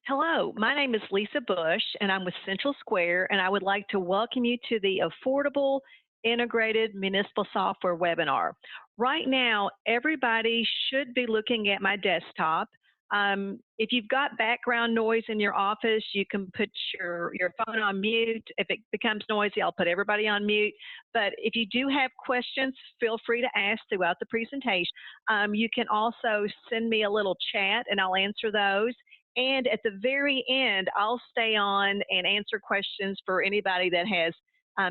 Hello, my name is Lisa Bush, and I'm with Central Square, and I would like to welcome you to the Affordable Integrated Municipal Software webinar. Right now, everybody should be looking at my desktop. If you've got background noise in your office, you can put your phone on mute. If it becomes noisy, I'll put everybody on mute. But if you do have questions, feel free to ask throughout the presentation. You can also send me a little chat, and I'll answer those. And at the very end, I'll stay on and answer questions for anybody that has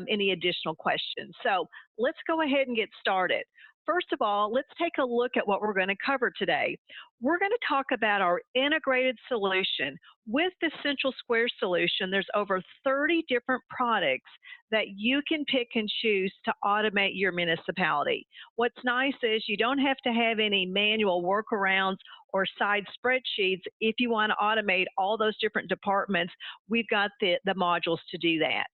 any additional questions. So let's go ahead and get started. First of all, let's take a look at what we're going to cover today. We're going to talk about our integrated solution. With the Central Square solution, there's over 30 different products that you can pick and choose to automate your municipality. What's nice is you don't have to have any manual workarounds or side spreadsheets. If you want to automate all those different departments, we've got the modules to do that.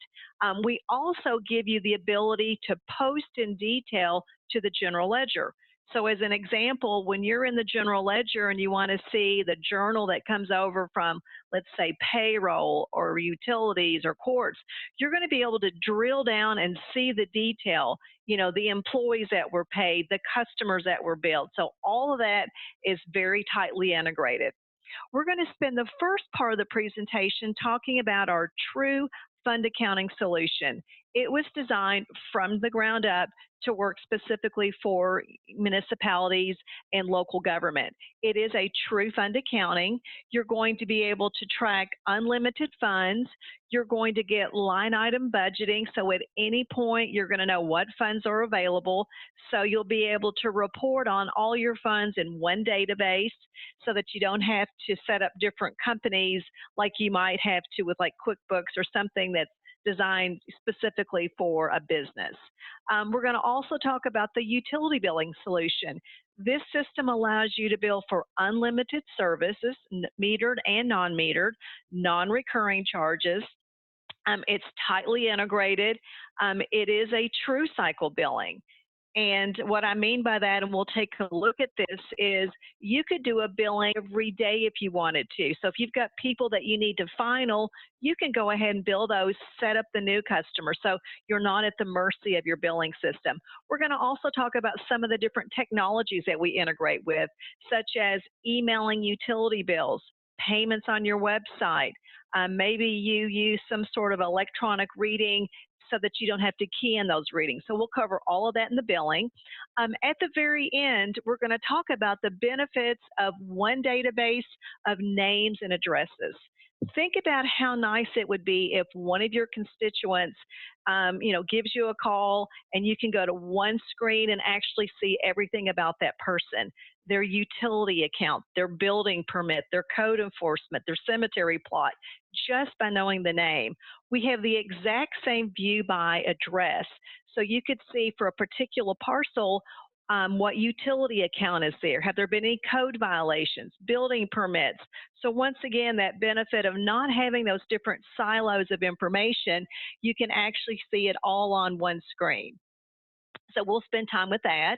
We also give you the ability to post in detail to the general ledger. So as an example, when you're in the general ledger and you want to see the journal that comes over from, let's say, payroll or utilities or courts, you're going to be able to drill down and see the detail, the employees that were paid, the customers that were billed. So all of that is very tightly integrated. We're going to spend the first part of the presentation talking about our true fund accounting solution. It was designed from the ground up to work specifically for municipalities and local government. It is a true fund accounting. You're going to be able to track unlimited funds. You're going to get line item budgeting, so at any point you're going to know what funds are available. So you'll be able to report on all your funds in one database so that you don't have to set up different companies like you might have to with like QuickBooks or something that's designed specifically for a business. We're going to also talk about the utility billing solution. This system allows you to bill for unlimited services, metered and non-metered, non-recurring charges. It's tightly integrated. It is a true cycle billing. And what I mean by that, and we'll take a look at this, is you could do a billing every day if you wanted to. So if you've got people that you need to final, you can go ahead and bill those, set up the new customer. So you're not at the mercy of your billing system. We're going to also talk about some of the different technologies that we integrate with, such as emailing utility bills, payments on your website. Maybe you use some sort of electronic reading so that you don't have to key in those readings. So we'll cover all of that in the billing. At the very end, we're going to talk about the benefits of one database of names and addresses. Think about how nice it would be if one of your constituents, gives you a call and you can go to one screen and actually see everything about that person, their utility account, their building permit, their code enforcement, their cemetery plot, just by knowing the name. We have the exact same view by address. So you could see for a particular parcel what utility account is there. Have there been any code violations, building permits? So once again, that benefit of not having those different silos of information, you can actually see it all on one screen. So we'll spend time with that.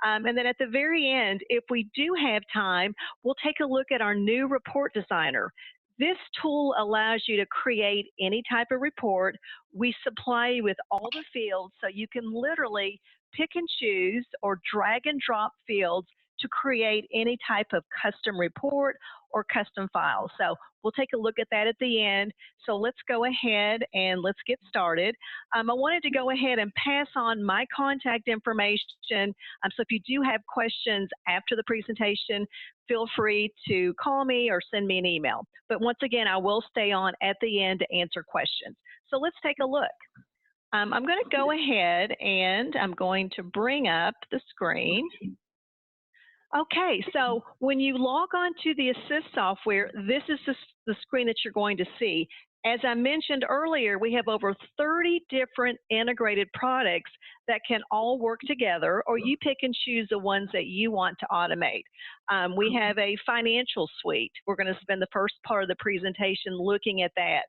And then at the very end, if we do have time, we'll take a look at our new report designer. This tool allows you to create any type of report. We supply you with all the fields, so you can literally pick and choose or drag and drop fields to create any type of custom report or custom file. So we'll take a look at that at the end. So let's go ahead and let's get started. I wanted to go ahead and pass on my contact information. So if you do have questions after the presentation, feel free to call me or send me an email. But once again, I will stay on at the end to answer questions. So let's take a look. I'm going to go ahead and I'm going to bring up the screen. Okay, so when you log on to the asyst software, this is the screen that you're going to see. As I mentioned earlier, we have over 30 different integrated products that can all work together, or you pick and choose the ones that you want to automate. We have a financial suite. We're going to spend the first part of the presentation looking at that.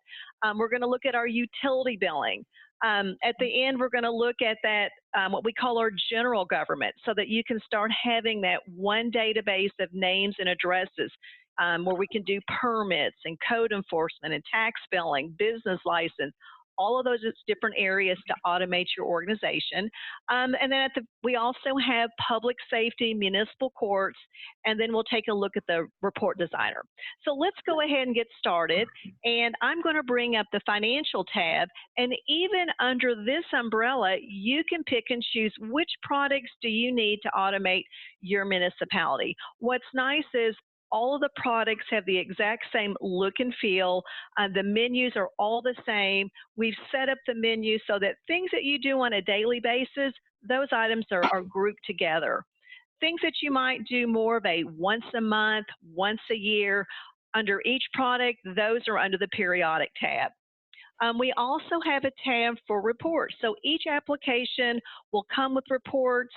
We're going to look at our utility billing. At the end, we're going to look at that, what we call our general government, so that you can start having that one database of names and addresses. where we can do permits and code enforcement and tax billing, business license, all of those different areas to automate your organization. And then we also have public safety, municipal courts, and then we'll take a look at the report designer. So let's go ahead and get started. And I'm going to bring up the financial tab. And even under this umbrella, you can pick and choose which products do you need to automate your municipality. What's nice is all of the products have the exact same look and feel. The menus are all the same. We've set up the menu so that things that you do on a daily basis, those items are grouped together. Things that you might do more of a once a month, once a year, under each product, those are under the periodic tab. We also have a tab for reports. So each application will come with reports.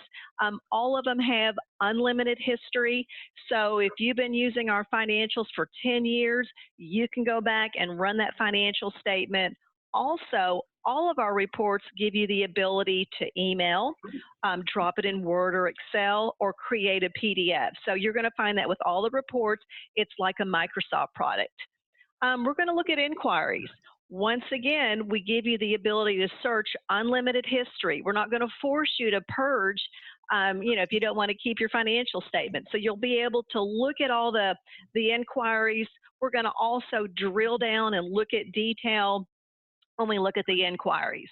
All of them have unlimited history. So if you've been using our financials for 10 years, you can go back and run that financial statement. Also, all of our reports give you the ability to email, drop it in Word or Excel, or create a PDF. So you're going to find that with all the reports, it's like a Microsoft product. We're going to look at inquiries. Once again, we give you the ability to search unlimited history. We're not going to force you to purge, if you don't want to keep your financial statement. So you'll be able to look at all the inquiries. We're going to also drill down and look at detail when we look at the inquiries.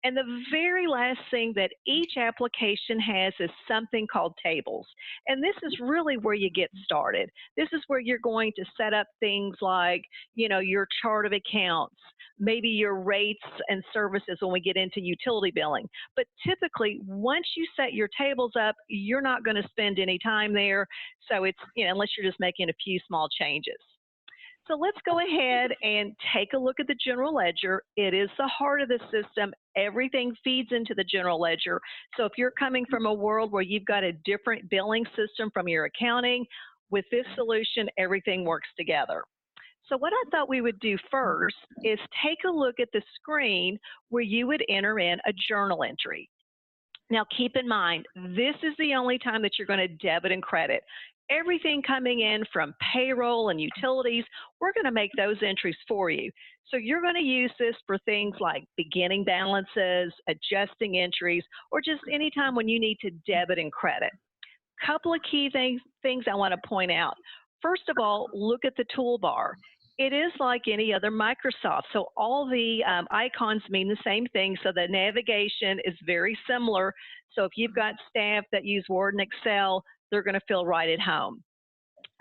And the very last thing that each application has is something called tables. And this is really where you get started. This is where you're going to set up things like, your chart of accounts, maybe your rates and services when we get into utility billing. But typically, once you set your tables up, you're not going to spend any time there. So it's, unless you're just making a few small changes. So let's go ahead and take a look at the general ledger. It is the heart of the system. Everything feeds into the general ledger. So if you're coming from a world where you've got a different billing system from your accounting, with this solution, everything works together. So what I thought we would do first is take a look at the screen where you would enter in a journal entry. Now, keep in mind, this is the only time that you're going to debit and credit. Everything coming in from payroll and utilities, we're going to make those entries for you. So you're going to use this for things like beginning balances, adjusting entries, or just any time when you need to debit and credit. Couple of key things I want to point out. First of all, look at the toolbar. It is like any other Microsoft. So all the icons mean the same thing. So the navigation is very similar. So if you've got staff that use Word and Excel, they're going to feel right at home.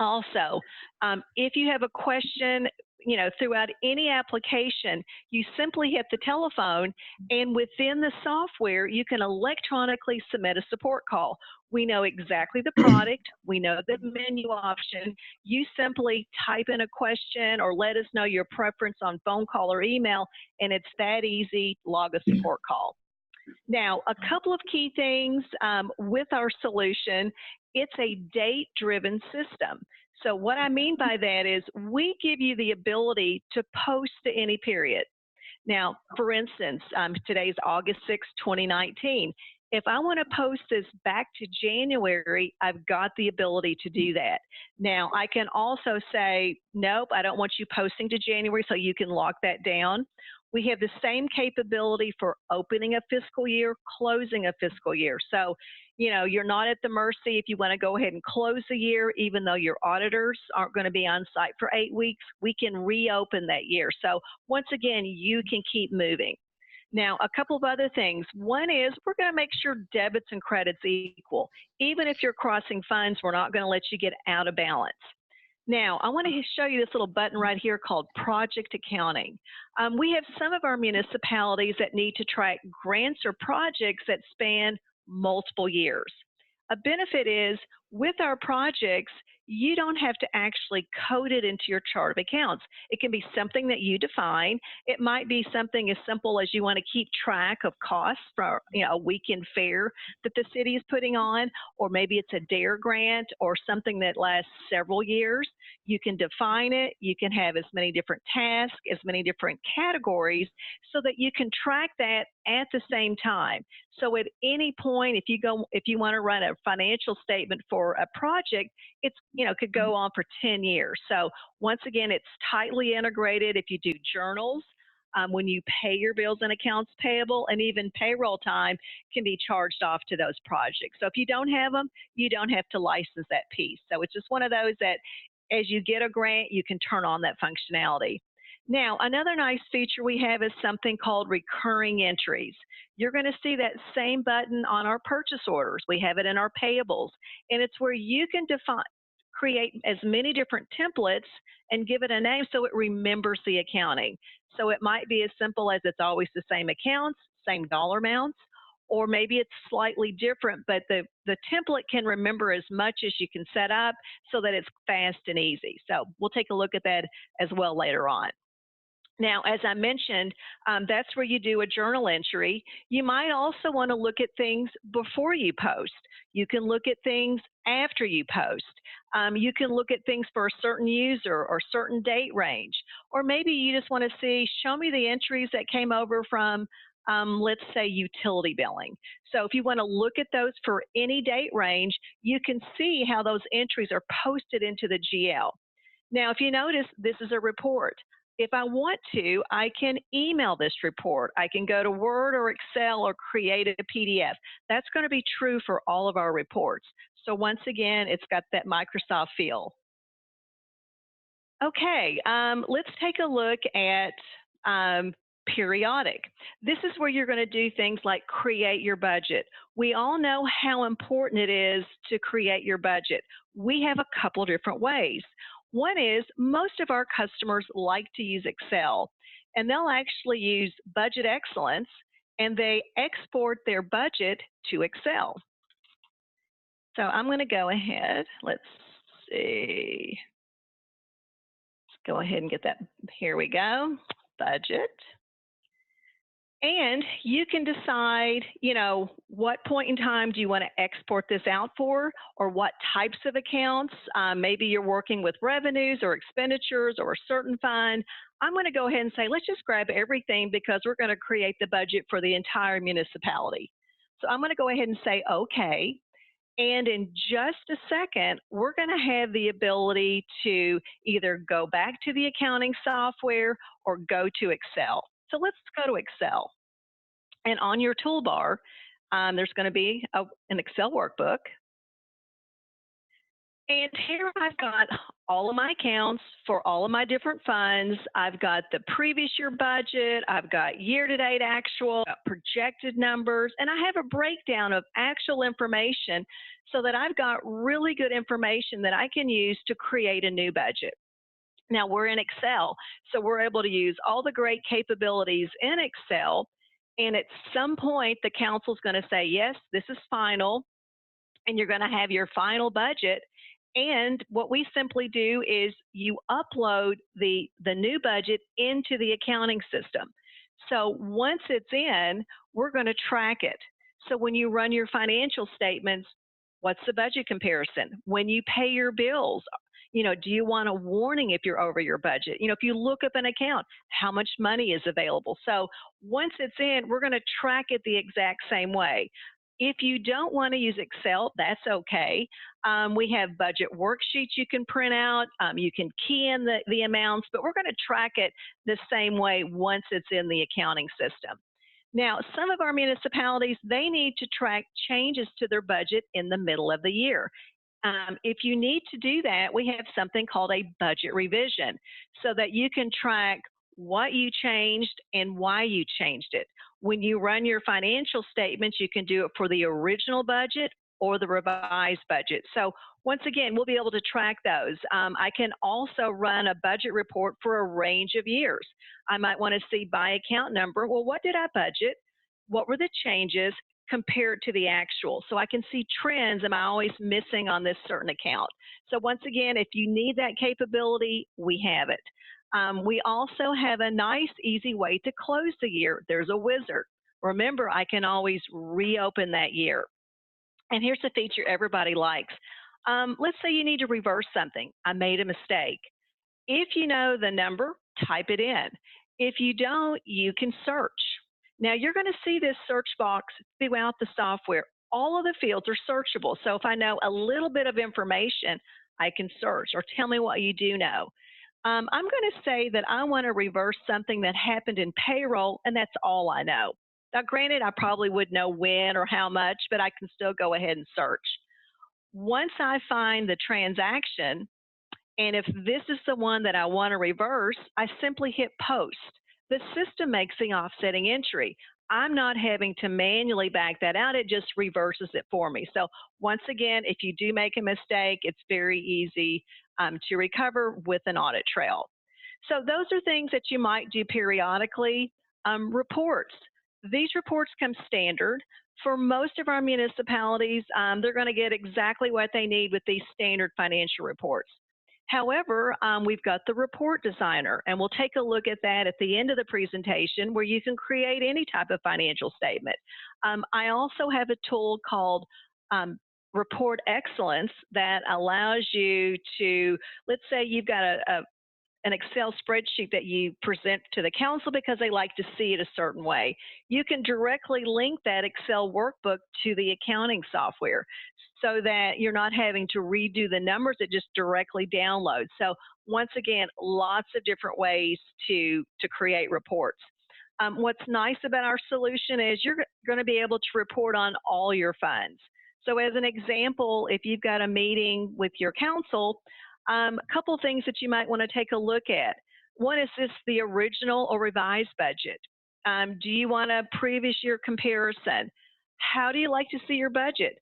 Also, if you have a question, throughout any application, you simply hit the telephone, and within the software, you can electronically submit a support call. We know exactly the product. We know the menu option. You simply type in a question or let us know your preference on phone call or email, and it's that easy. Log a support call. Now, a couple of key things with our solution. It's a date-driven system. So what I mean by that is we give you the ability to post to any period. Now, for instance, today's August 6, 2019. If I want to post this back to January, I've got the ability to do that. Now, I can also say, nope, I don't want you posting to January, so you can lock that down. We have the same capability for opening a fiscal year, closing a fiscal year. So, you're not at the mercy if you want to go ahead and close the year, even though your auditors aren't going to be on site for 8 weeks, we can reopen that year. So once again, you can keep moving. Now, a couple of other things. One is we're going to make sure debits and credits equal. Even if you're crossing funds, we're not going to let you get out of balance. Now, I want to show you this little button right here called Project Accounting. We have some of our municipalities that need to track grants or projects that span multiple years. A benefit is with our projects, you don't have to actually code it into your chart of accounts. It can be something that you define. It might be something as simple as you want to keep track of costs for a weekend fair that the city is putting on, or maybe it's a DARE grant or something that lasts several years. You can define it. You can have as many different tasks, as many different categories, so that you can track that at the same time. So at any point, if you want to run a financial statement for a project, it's, could go on for 10 years. So once again, it's tightly integrated. If you do journals, when you pay your bills and accounts payable, and even payroll time can be charged off to those projects. So if you don't have them, you don't have to license that piece. So it's just one of those that as you get a grant, you can turn on that functionality. Now, another nice feature we have is something called recurring entries. You're going to see that same button on our purchase orders. We have it in our payables, and it's where you can create as many different templates and give it a name so it remembers the accounting. So it might be as simple as it's always the same accounts, same dollar amounts, or maybe it's slightly different, but the template can remember as much as you can set up so that it's fast and easy. So we'll take a look at that as well later on. Now, as I mentioned, that's where you do a journal entry. You might also want to look at things before you post. You can look at things after you post. You can look at things for a certain user or certain date range. Or maybe you just want to see, show me the entries that came over from, let's say, utility billing. So if you want to look at those for any date range, you can see how those entries are posted into the GL. Now, if you notice, this is a report. If I want to, I can email this report. I can go to Word or Excel or create a PDF. That's going to be true for all of our reports. So once again, it's got that Microsoft feel. Okay, let's take a look at periodic. This is where you're going to do things like create your budget. We all know how important it is to create your budget. We have a couple different ways. One is most of our customers like to use Excel, and they'll actually use Budget Excellence, and they export their budget to Excel. So I'm going to go ahead. Let's see. Let's go ahead and get that. Here we go. Budget. And you can decide, what point in time do you want to export this out for, or what types of accounts. Maybe you're working with revenues or expenditures or a certain fund. I'm going to go ahead and say, let's just grab everything because we're going to create the budget for the entire municipality. So I'm going to go ahead and say, okay. And in just a second, we're going to have the ability to either go back to the accounting software or go to Excel. So let's go to Excel. And on your toolbar, there's going to be an Excel workbook. And here I've got all of my accounts for all of my different funds. I've got the previous year budget. I've got year-to-date actual, projected numbers, and I have a breakdown of actual information so that I've got really good information that I can use to create a new budget. Now, we're in Excel, so we're able to use all the great capabilities in Excel, and at some point, the council's going to say, yes, this is final, and you're going to have your final budget. And what we simply do is you upload the new budget into the accounting system. So once it's in, we're going to track it. So when you run your financial statements, what's the budget comparison? When you pay your bills, do you want a warning if you're over your budget? If you look up an account, how much money is available? So once it's in, we're going to track it the exact same way. If you don't want to use Excel, that's okay. We have budget worksheets you can print out. You can key in the amounts, but we're going to track it the same way once it's in the accounting system. Now, some of our municipalities, they need to track changes to their budget in the middle of the year. If you need to do that, we have something called a budget revision so that you can track what you changed and why you changed it. When you run your financial statements, you can do it for the original budget or the revised budget. So once again, we'll be able to track those. I can also run a budget report for a range of years. I might want to see by account number, well, what did I budget? What were the changes compared to the actual? So I can see trends. Am I always missing on this certain account? So once again, if you need that capability, we have it. We also have a nice, easy way to close the year. There's a wizard. Remember, I can always reopen that year. And here's a feature everybody likes. Let's say you need to reverse something. I made a mistake. If you know the number, type it in. If you don't, you can search. Now you're going to see this search box throughout the software. All of the fields are searchable. So if I know a little bit of information, I can search or tell me what you do know. I'm going to say that I want to reverse something that happened in payroll, and that's all I know. Now, granted, I probably would know when or how much, but I can still go ahead and search. Once I find the transaction, and if this is the one that I want to reverse, I simply hit post. The system makes the offsetting entry. I'm not having to manually back that out, it just reverses it for me. So once again, if you do make a mistake, it's very easy to recover with an audit trail. So those are things that you might do periodically. Reports. These reports come standard. For most of our municipalities, they're going to get exactly what they need with these standard financial reports. However, we've got the report designer, and we'll take a look at that at the end of the presentation where you can create any type of financial statement. I also have a tool called Report Excellence that allows you to, let's say you've got an Excel spreadsheet that you present to the council because they like to see it a certain way. You can directly link that Excel workbook to the accounting software so that you're not having to redo the numbers, it just directly downloads. So once again, lots of different ways to create reports. What's nice about our solution is you're going to be able to report on all your funds. So as an example, if you've got a meeting with your council, a couple of things that you might want to take a look at. One is this the original or revised budget? Do you want a previous year comparison? How do you like to see your budget?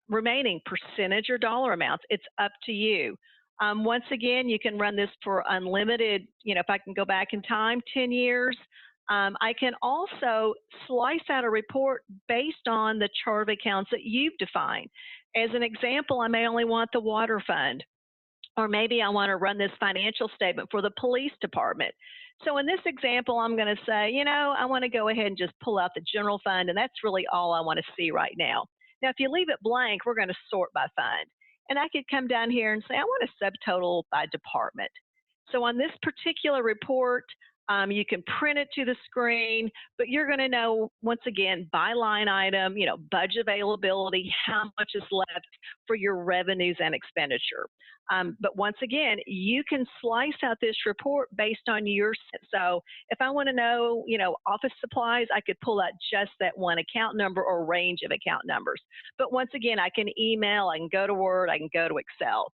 Remaining percentage or dollar amounts, it's up to you. Once again, you can run this for unlimited, if I can go back in time, 10 years. I can also slice out a report based on the chart of accounts that you've defined. As an example, I may only want the water fund, or maybe I want to run this financial statement for the police department. So in this example, I'm going to say, I want to go ahead and just pull out the general fund, and that's really all I want to see right now. Now, if you leave it blank, we're going to sort by fund. And I could come down here and say, I want a subtotal by department. So on this particular report, you can print it to the screen, but you're going to know, once again, by line item, budget availability, how much is left for your revenues and expenditure. But once again, you can slice out this report based on your, so if I want to know, office supplies, I could pull out just that one account number or range of account numbers. But once again, I can email, I can go to Word, I can go to Excel.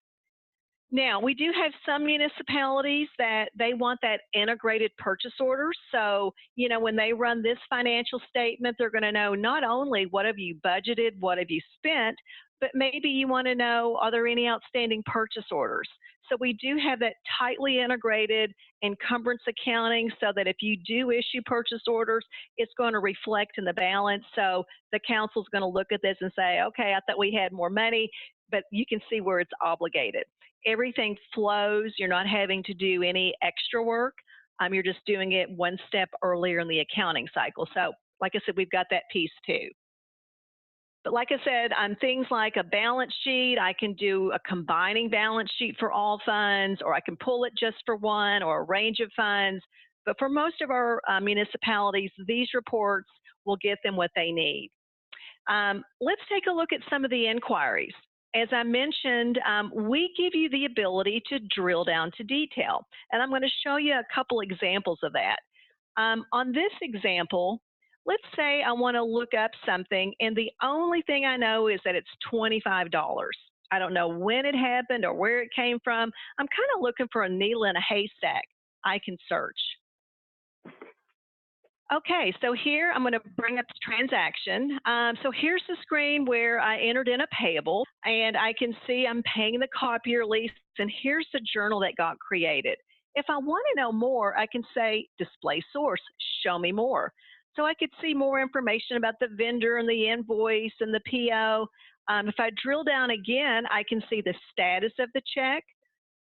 Now, we do have some municipalities that they want that integrated purchase order. So, when they run this financial statement, they're going to know not only what have you budgeted, what have you spent, but maybe you want to know, are there any outstanding purchase orders? So we do have that tightly integrated encumbrance accounting so that if you do issue purchase orders, it's going to reflect in the balance. So the council's going to look at this and say, okay, I thought we had more money, but you can see where it's obligated. Everything flows. You're not having to do any extra work. You're just doing it one step earlier in the accounting cycle. So like I said, we've got that piece too. But like I said, on things like a balance sheet, I can do a combining balance sheet for all funds, or I can pull it just for one or a range of funds. But for most of our municipalities, these reports will get them what they need. Let's take a look at some of the inquiries. As I mentioned, we give you the ability to drill down to detail. And I'm going to show you a couple examples of that. On this example, let's say I want to look up something, and the only thing I know is that it's $25. I don't know when it happened or where it came from. I'm kind of looking for a needle in a haystack. I can search. Okay, so here I'm going to bring up the transaction. So here's the screen where I entered in a payable, and I can see I'm paying the copier lease, and here's the journal that got created. If I want to know more, I can say display source, show me more. So I could see more information about the vendor and the invoice and the PO. If I drill down again, I can see the status of the check.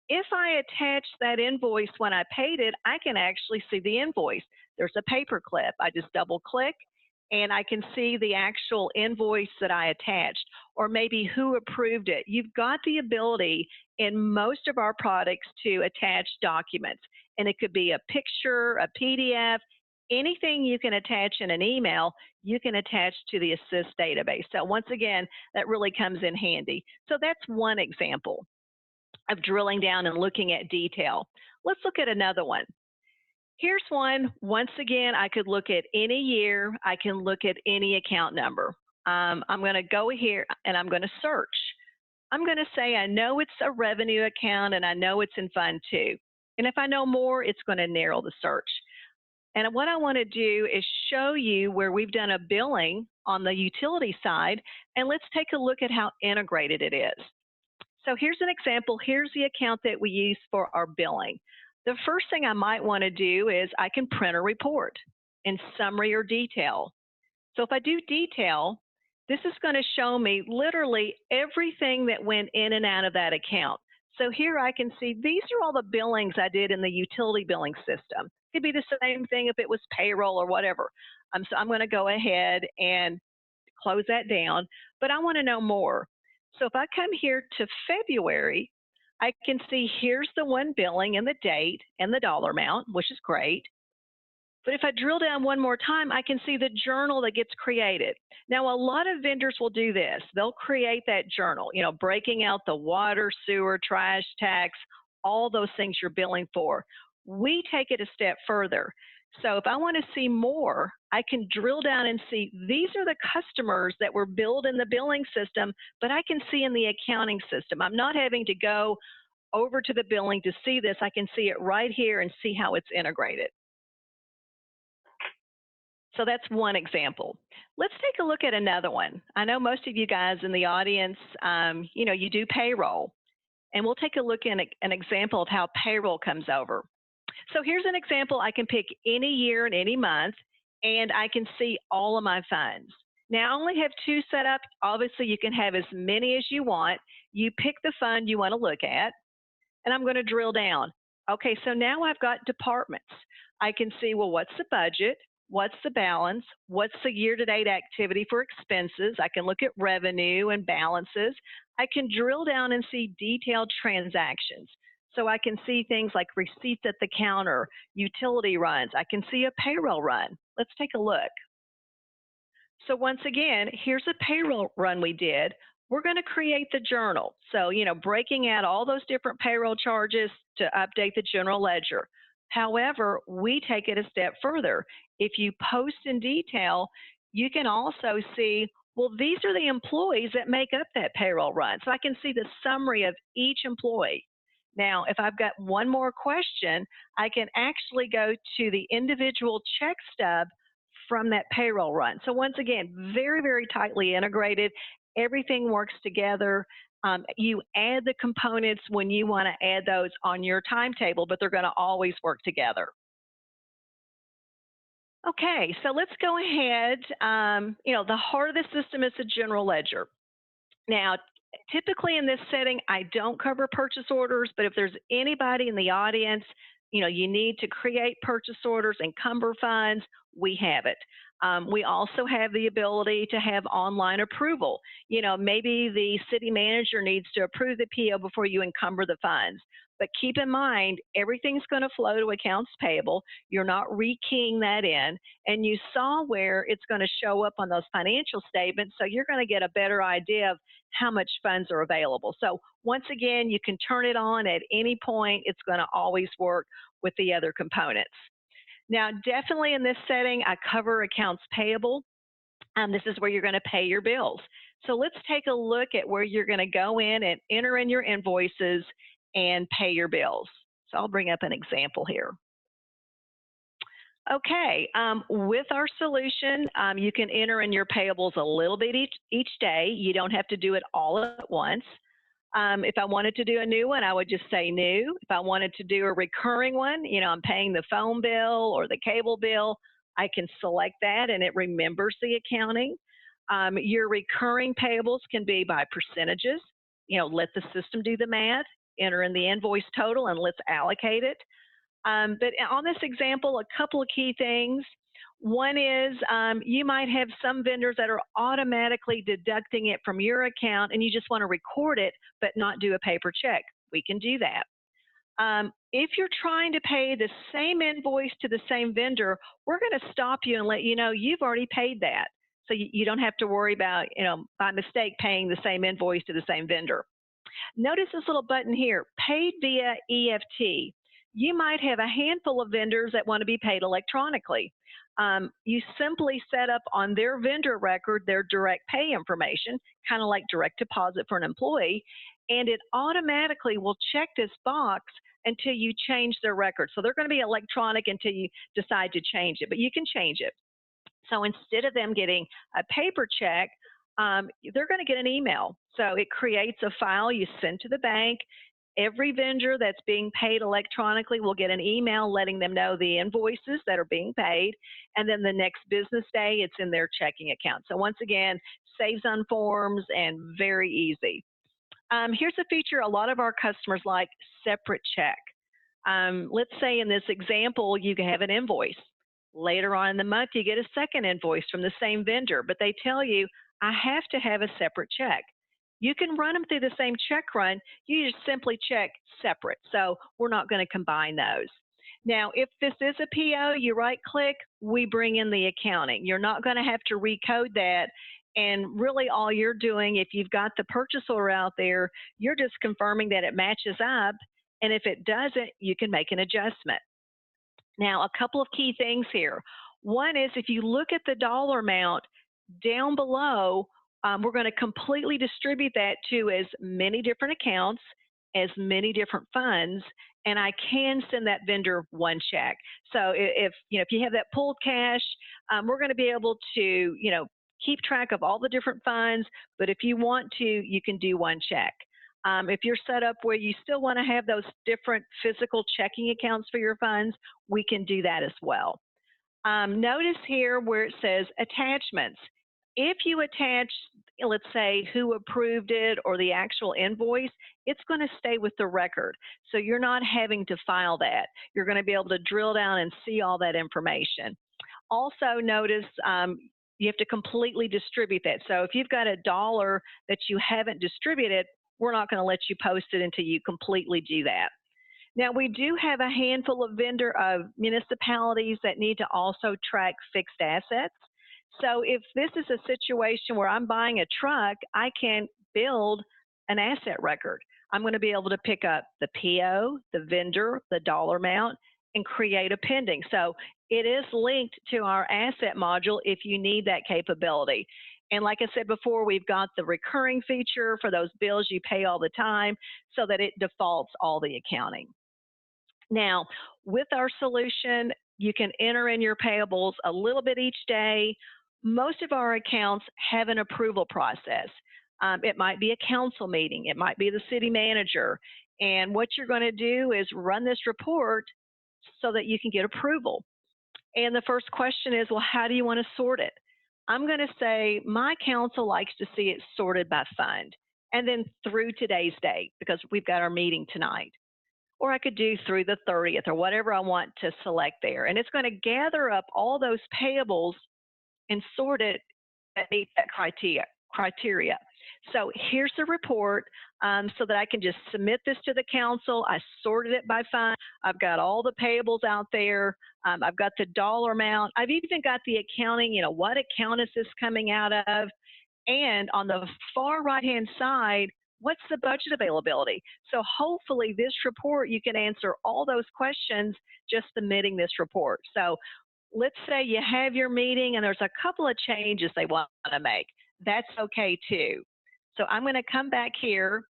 If I attach that invoice when I paid it, I can actually see the invoice. There's a paper clip. I just double click and I can see the actual invoice that I attached, or maybe who approved it. You've got the ability in most of our products to attach documents, and it could be a picture, a PDF, anything you can attach in an email, you can attach to the asyst database. So once again, that really comes in handy. So that's one example of drilling down and looking at detail. Let's look at another one. Here's one. Once again, I could look at any year. I can look at any account number. I'm going to go here and I'm going to search. I'm going to say I know it's a revenue account and I know it's in Fund 2. And if I know more, it's going to narrow the search. And what I want to do is show you where we've done a billing on the utility side, and let's take a look at how integrated it is. So here's an example. Here's the account that we use for our billing. The first thing I might want to do is I can print a report in summary or detail. So if I do detail, this is going to show me literally everything that went in and out of that account. So here I can see these are all the billings I did in the utility billing system. It could be the same thing if it was payroll or whatever. So I'm going to go ahead and close that down, but I want to know more. So if I come here to February, I can see here's the one billing and the date and the dollar amount, which is great. But if I drill down one more time, I can see the journal that gets created. Now, a lot of vendors will do this. They'll create that journal, breaking out the water, sewer, trash, tax, all those things you're billing for. We take it a step further. So if I want to see more, I can drill down and see these are the customers that were billed in the billing system, but I can see in the accounting system. I'm not having to go over to the billing to see this. I can see it right here and see how it's integrated. So that's one example. Let's take a look at another one. I know most of you guys in the audience, you do payroll. And we'll take a look at an example of how payroll comes over. So here's an example. I can pick any year and any month, and I can see all of my funds. Now, I only have 2 set up. Obviously, you can have as many as you want. You pick the fund you want to look at, and I'm going to drill down. Okay, so now I've got departments. I can see, well, what's the budget? What's the balance? What's the year-to-date activity for expenses? I can look at revenue and balances. I can drill down and see detailed transactions. So I can see things like receipts at the counter, utility runs. I can see a payroll run. Let's take a look. So once again, here's a payroll run we did. We're going to create the journal. So, breaking out all those different payroll charges to update the general ledger. However, we take it a step further. If you post in detail, you can also see, well, these are the employees that make up that payroll run. So I can see the summary of each employee. Now, if I've got one more question, I can actually go to the individual check stub from that payroll run. So once again, very, very tightly integrated. Everything works together. You add the components when you want to add those on your timetable, but they're going to always work together. Okay, so let's go ahead. The heart of the system is the general ledger. Now, typically in this setting, I don't cover purchase orders, but if there's anybody in the audience, you need to create purchase orders, encumber funds, we have it. We also have the ability to have online approval. Maybe the city manager needs to approve the PO before you encumber the funds. But keep in mind, everything's going to flow to accounts payable. You're not rekeying that in. And you saw where it's going to show up on those financial statements. So you're going to get a better idea of how much funds are available. So once again, you can turn it on at any point. It's going to always work with the other components. Now, definitely in this setting, I cover accounts payable. This is where you're going to pay your bills. So let's take a look at where you're going to go in and enter in your invoices and pay your bills. So I'll bring up an example here. Okay, with our solution, you can enter in your payables a little bit each day. You don't have to do it all at once. If I wanted to do a new one, I would just say new. If I wanted to do a recurring one, I'm paying the phone bill or the cable bill, I can select that and it remembers the accounting. Your recurring payables can be by percentages. Let the system do the math, enter in the invoice total, and let's allocate it. But on this example, a couple of key things. One is you might have some vendors that are automatically deducting it from your account and you just want to record it but not do a paper check. We can do that. If you're trying to pay the same invoice to the same vendor, we're going to stop you and let you know you've already paid that. So you don't have to worry about, by mistake paying the same invoice to the same vendor. Notice this little button here, paid via EFT. You might have a handful of vendors that want to be paid electronically. You simply set up on their vendor record their direct pay information, kind of like direct deposit for an employee, and it automatically will check this box until you change their record. So they're going to be electronic until you decide to change it, but you can change it. So instead of them getting a paper check, they're going to get an email. So it creates a file you send to the bank. Every vendor that's being paid electronically will get an email letting them know the invoices that are being paid. And then the next business day, it's in their checking account. So once again, saves on forms and very easy. Here's a feature a lot of our customers like, separate check. Let's say in this example, you have an invoice. Later on in the month, you get a second invoice from the same vendor, but they tell you, I have to have a separate check. You can run them through the same check run. You just simply check separate. So we're not going to combine those. Now, if this is a PO, you right click, we bring in the accounting. You're not going to have to recode that. And really all you're doing, if you've got the purchase order out there, you're just confirming that it matches up. And if it doesn't, you can make an adjustment. Now, a couple of key things here. One is if you look at the dollar amount down below, we're going to completely distribute that to as many different accounts, as many different funds, and I can send that vendor one check. So if you have that pooled cash, we're going to be able to keep track of all the different funds. But if you want to, you can do one check. If you're set up where you still want to have those different physical checking accounts for your funds, we can do that as well. Notice here where it says attachments. If you attach, let's say, who approved it or the actual invoice, it's going to stay with the record. So you're not having to file that. You're going to be able to drill down and see all that information. Also notice you have to completely distribute that. So if you've got $1 that you haven't distributed, we're not going to let you post it until you completely do that. Now, we do have a handful of municipalities that need to also track fixed assets. So if this is a situation where I'm buying a truck, I can build an asset record. I'm going to be able to pick up the PO, the vendor, the dollar amount, and create a pending. So it is linked to our asset module if you need that capability. And like I said before, we've got the recurring feature for those bills you pay all the time so that it defaults all the accounting. Now, with our solution, you can enter in your payables a little bit each day. Most of our accounts have an approval process. It might be a council meeting. It might be the city manager. And what you're going to do is run this report so that you can get approval. And the first question is, well, how do you want to sort it? I'm going to say my council likes to see it sorted by fund and then through today's date because we've got our meeting tonight. Or I could do through the 30th or whatever I want to select there. And it's going to gather up all those payables and sort it that meet that criteria. So here's the report so that I can just submit this to the council. I sorted it by fund. I've got all the payables out there. I've got the dollar amount. I've even got the accounting, what account is this coming out of? And on the far right-hand side, what's the budget availability? So hopefully this report, you can answer all those questions just submitting this report. So let's say you have your meeting and there's a couple of changes they want to make. That's okay too. So I'm going to come back here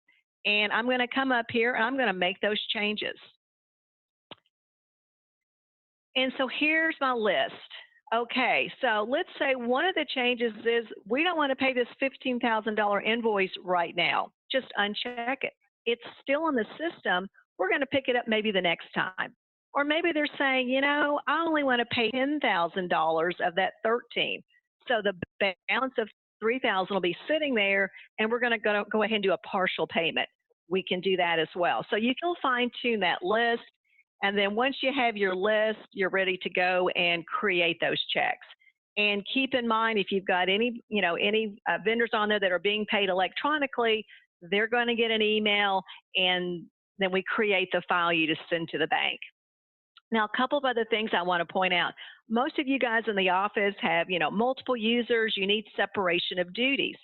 and I'm going to come up here and I'm going to make those changes. And so here's my list. Okay, so let's say one of the changes is we don't want to pay this $15,000 invoice right now. Just uncheck it. It's still in the system. We're going to pick it up maybe the next time. Or maybe they're saying, I only want to pay $10,000 of that 13. So the balance of $3,000 will be sitting there, and we're going to go ahead and do a partial payment. We can do that as well. So you can fine tune that list. And then once you have your list, you're ready to go and create those checks. And keep in mind, if you've got any vendors on there that are being paid electronically, they're going to get an email and then we create the file you to send to the bank. Now, a couple of other things I want to point out. Most of you guys in the office have, multiple users. You need separation of duties.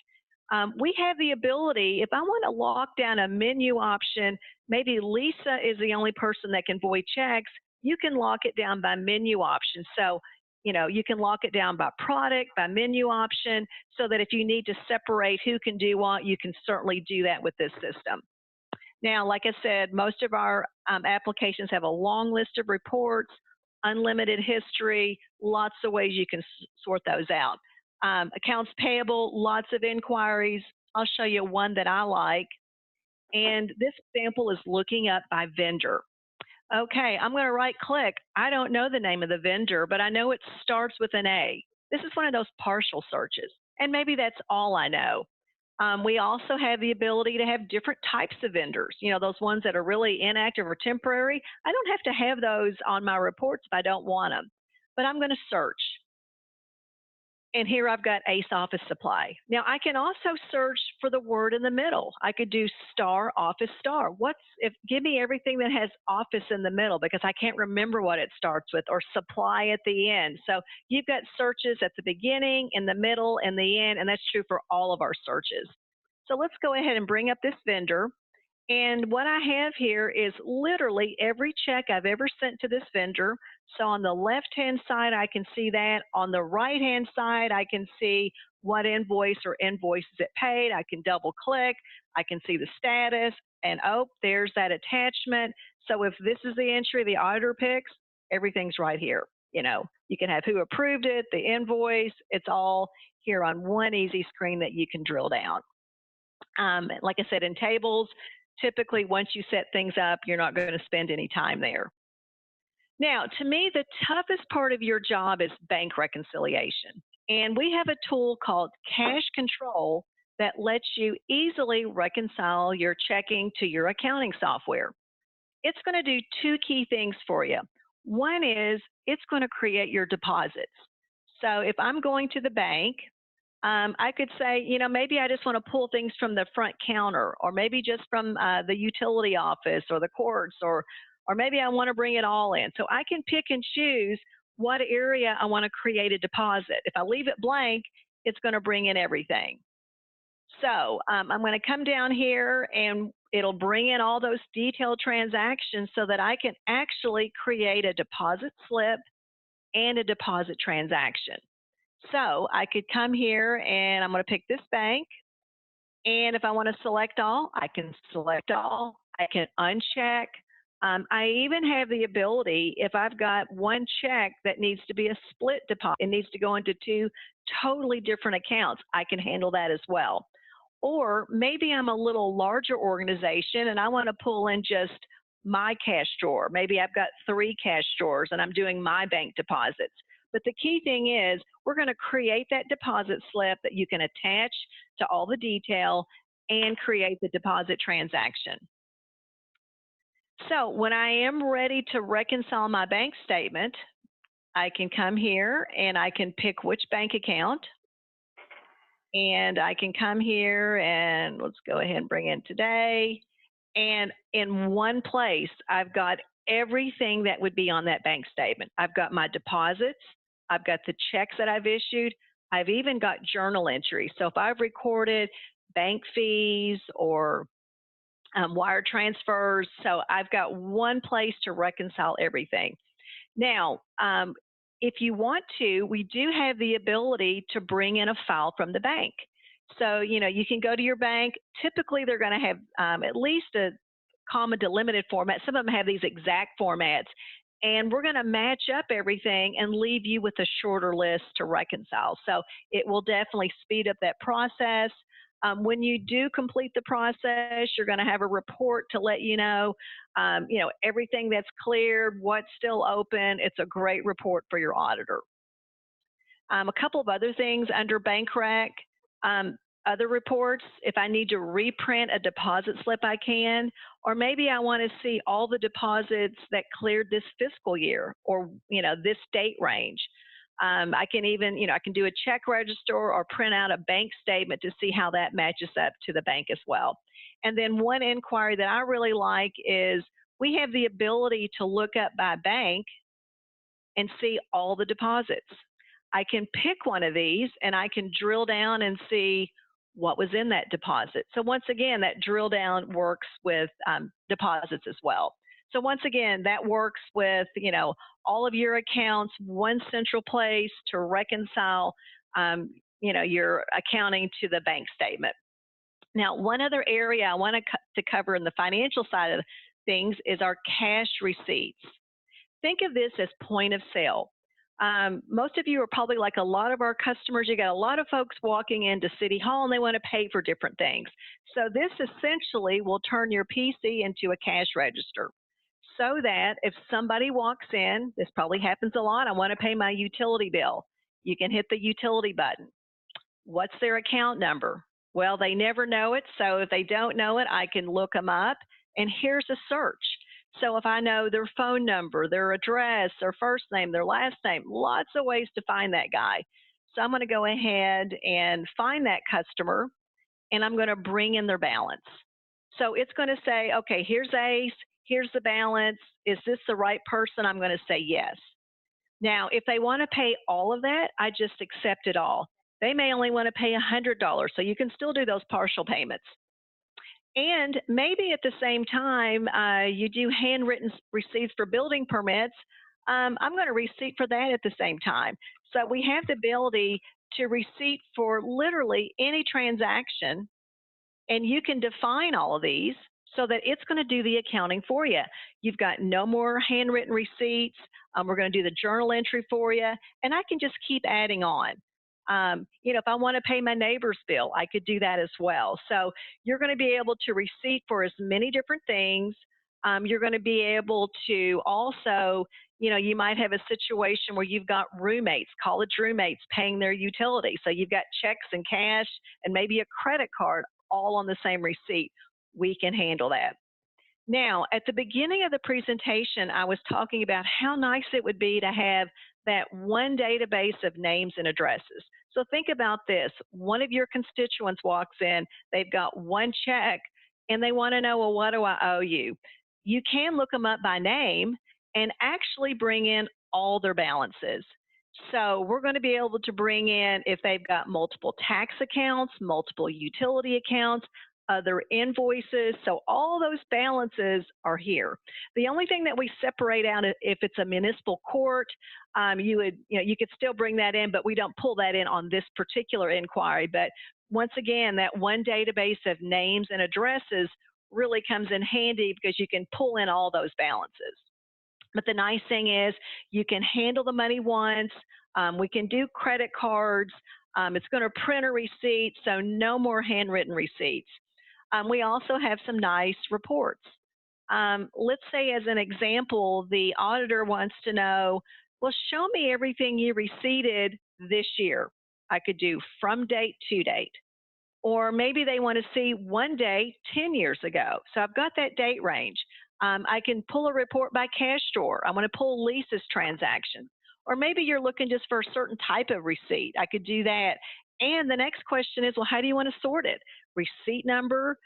We have the ability, if I want to lock down a menu option, maybe Lisa is the only person that can void checks, you can lock it down by menu option. So, you can lock it down by product, by menu option, so that if you need to separate who can do what, you can certainly do that with this system. Now, like I said, most of our applications have a long list of reports, unlimited history, lots of ways you can sort those out. Accounts payable, lots of inquiries. I'll show you one that I like. And this example is looking up by vendor. Okay, I'm going to right click. I don't know the name of the vendor, but I know it starts with an A. This is one of those partial searches. And maybe that's all I know. We also have the ability to have different types of vendors, those ones that are really inactive or temporary. I don't have to have those on my reports if I don't want them, but I'm going to search. And here I've got Ace Office Supply. Now I can also search for the word in the middle. I could do star office star. Give me everything that has office in the middle, because I can't remember what it starts with, or supply at the end. So you've got searches at the beginning, in the middle, and the end, and that's true for all of our searches. So let's go ahead and bring up this vendor. And what I have here is literally every check I've ever sent to this vendor. So on the left-hand side, I can see that. On the right-hand side, I can see what invoice or invoices it paid. I can double click. I can see the status. And oh, there's that attachment. So if this is the entry the auditor picks, everything's right here. You can have who approved it, the invoice. It's all here on one easy screen that you can drill down. Like I said, in tables, typically once you set things up, you're not going to spend any time there. Now, to me, the toughest part of your job is bank reconciliation. And we have a tool called Cash Control that lets you easily reconcile your checking to your accounting software. It's going to do two key things for you. One is it's going to create your deposits. So if I'm going to the bank, I could say, maybe I just want to pull things from the front counter, or maybe just from the utility office or the courts, or maybe I want to bring it all in. So I can pick and choose what area I want to create a deposit. If I leave it blank, it's going to bring in everything. So I'm going to come down here and it'll bring in all those detailed transactions so that I can actually create a deposit slip and a deposit transaction. So I could come here and I'm going to pick this bank. And if I want to select all, I can select all. I can uncheck. I even have the ability, if I've got one check that needs to be a split deposit, it needs to go into two totally different accounts, I can handle that as well. Or maybe I'm a little larger organization and I want to pull in just my cash drawer. Maybe I've got 3 cash drawers and I'm doing my bank deposits. But the key thing is we're going to create that deposit slip that you can attach to all the detail and create the deposit transaction. So when I am ready to reconcile my bank statement, I can come here and I can pick which bank account. And I can come here and let's go ahead and bring in today. And in one place, I've got everything that would be on that bank statement. I've got my deposits. I've got the checks that I've issued. I've even got journal entries. So if I've recorded bank fees or wire transfers, so I've got one place to reconcile everything. Now, if you want to, we do have the ability to bring in a file from the bank. So, you can go to your bank. Typically, they're going to have at least a comma delimited format. Some of them have these exact formats. And we're going to match up everything and leave you with a shorter list to reconcile. So it will definitely speed up that process. When you do complete the process, you're going to have a report to let you know, everything that's cleared, what's still open. It's a great report for your auditor. A couple of other things under bank rec. Other reports, if I need to reprint a deposit slip, I can, or maybe I want to see all the deposits that cleared this fiscal year or, this date range. I can even, I can do a check register or print out a bank statement to see how that matches up to the bank as well. And then one inquiry that I really like is we have the ability to look up by bank and see all the deposits. I can pick one of these and I can drill down and see what was in that deposit. So once again, that drill down works with deposits as well. So once again, that works with all of your accounts, one central place to reconcile your accounting to the bank statement. Now, one other area I want to cover in the financial side of things is our cash receipts. Think of this as point of sale. Most of you are probably like a lot of our customers. You got a lot of folks walking into City Hall and they want to pay for different things. So this essentially will turn your PC into a cash register so that if somebody walks in, this probably happens a lot, I want to pay my utility bill. You can hit the utility button. What's their account number? Well, they never know it. So if they don't know it, I can look them up. And here's a search. So if I know their phone number, their address, their first name, their last name, lots of ways to find that guy. So I'm going to go ahead and find that customer, and I'm going to bring in their balance. So it's going to say, okay, here's Ace, here's the balance. Is this the right person? I'm going to say yes. Now, if they want to pay all of that, I just accept it all. They may only want to pay $100, so you can still do those partial payments. And maybe at the same time, you do handwritten receipts for building permits. I'm going to receipt for that at the same time. So we have the ability to receipt for literally any transaction, and you can define all of these so that it's going to do the accounting for you. You've got no more handwritten receipts. We're going to do the journal entry for you, and I can just keep adding on. If I want to pay my neighbor's bill, I could do that as well. So you're going to be able to receipt for as many different things. You're going to be able to also, you might have a situation where you've got roommates, college roommates paying their utilities. So you've got checks and cash and maybe a credit card all on the same receipt. We can handle that. Now, at the beginning of the presentation, I was talking about how nice it would be to have that one database of names and addresses. So think about this. One of your constituents walks in, they've got one check, and they want to know, well, what do I owe you? You can look them up by name and actually bring in all their balances. So we're going to be able to bring in if they've got multiple tax accounts, multiple utility accounts, other invoices. So all those balances are here. The only thing that we separate out if it's a municipal court, you could still bring that in, but we don't pull that in on this particular inquiry. But once again, that one database of names and addresses really comes in handy because you can pull in all those balances. But the nice thing is you can handle the money once. We can do credit cards. It's going to print a receipt, so no more handwritten receipts. We also have some nice reports. Let's say, as an example, the auditor wants to know, well, show me everything you receipted this year. I could do from date to date. Or maybe they want to see one day 10 years ago. So I've got that date range. I can pull a report by cash drawer. I want to pull leases transaction. Or maybe you're looking just for a certain type of receipt. I could do that. And the next question is, well, how do you want to sort it? Receipt number,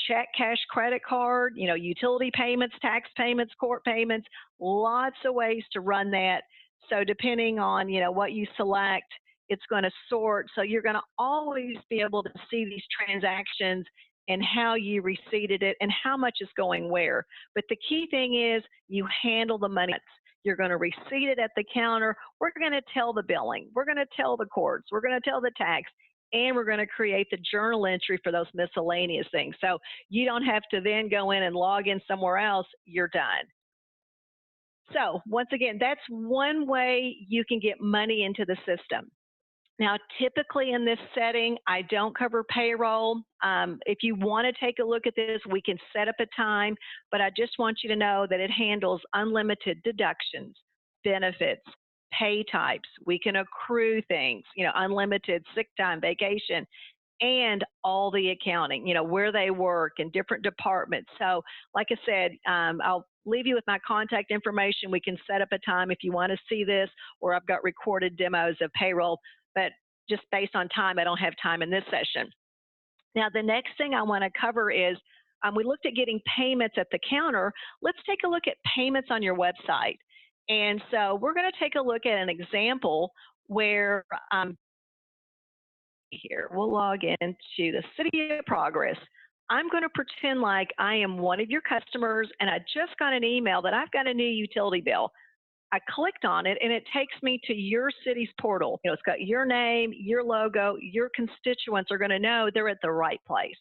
check, cash, credit card, utility payments, tax payments, court payments, lots of ways to run that. So depending on, what you select, it's going to sort. So you're going to always be able to see these transactions and how you receipted it and how much is going where. But the key thing is you handle the money. You're going to receipt it at the counter. We're going to tell the billing. We're going to tell the courts. We're going to tell the tax. And we're going to create the journal entry for those miscellaneous things. So you don't have to then go in and log in somewhere else. You're done. So once again, that's one way you can get money into the system. Now, typically in this setting, I don't cover payroll. If you want to take a look at this, we can set up a time, but I just want you to know that it handles unlimited deductions, benefits, pay types. We can accrue things, unlimited sick time, vacation, and all the accounting, where they work and different departments. So, like I said, I'll leave you with my contact information. We can set up a time if you want to see this, or I've got recorded demos of payroll. But just based on time, I don't have time in this session. Now, the next thing I want to cover is we looked at getting payments at the counter. Let's take a look at payments on your website. And so we're going to take a look at an example where here we'll log into the City of Progress. I'm going to pretend like I am one of your customers and I just got an email that I've got a new utility bill. I clicked on it and it takes me to your city's portal. It's got your name, your logo, your constituents are going to know they're at the right place.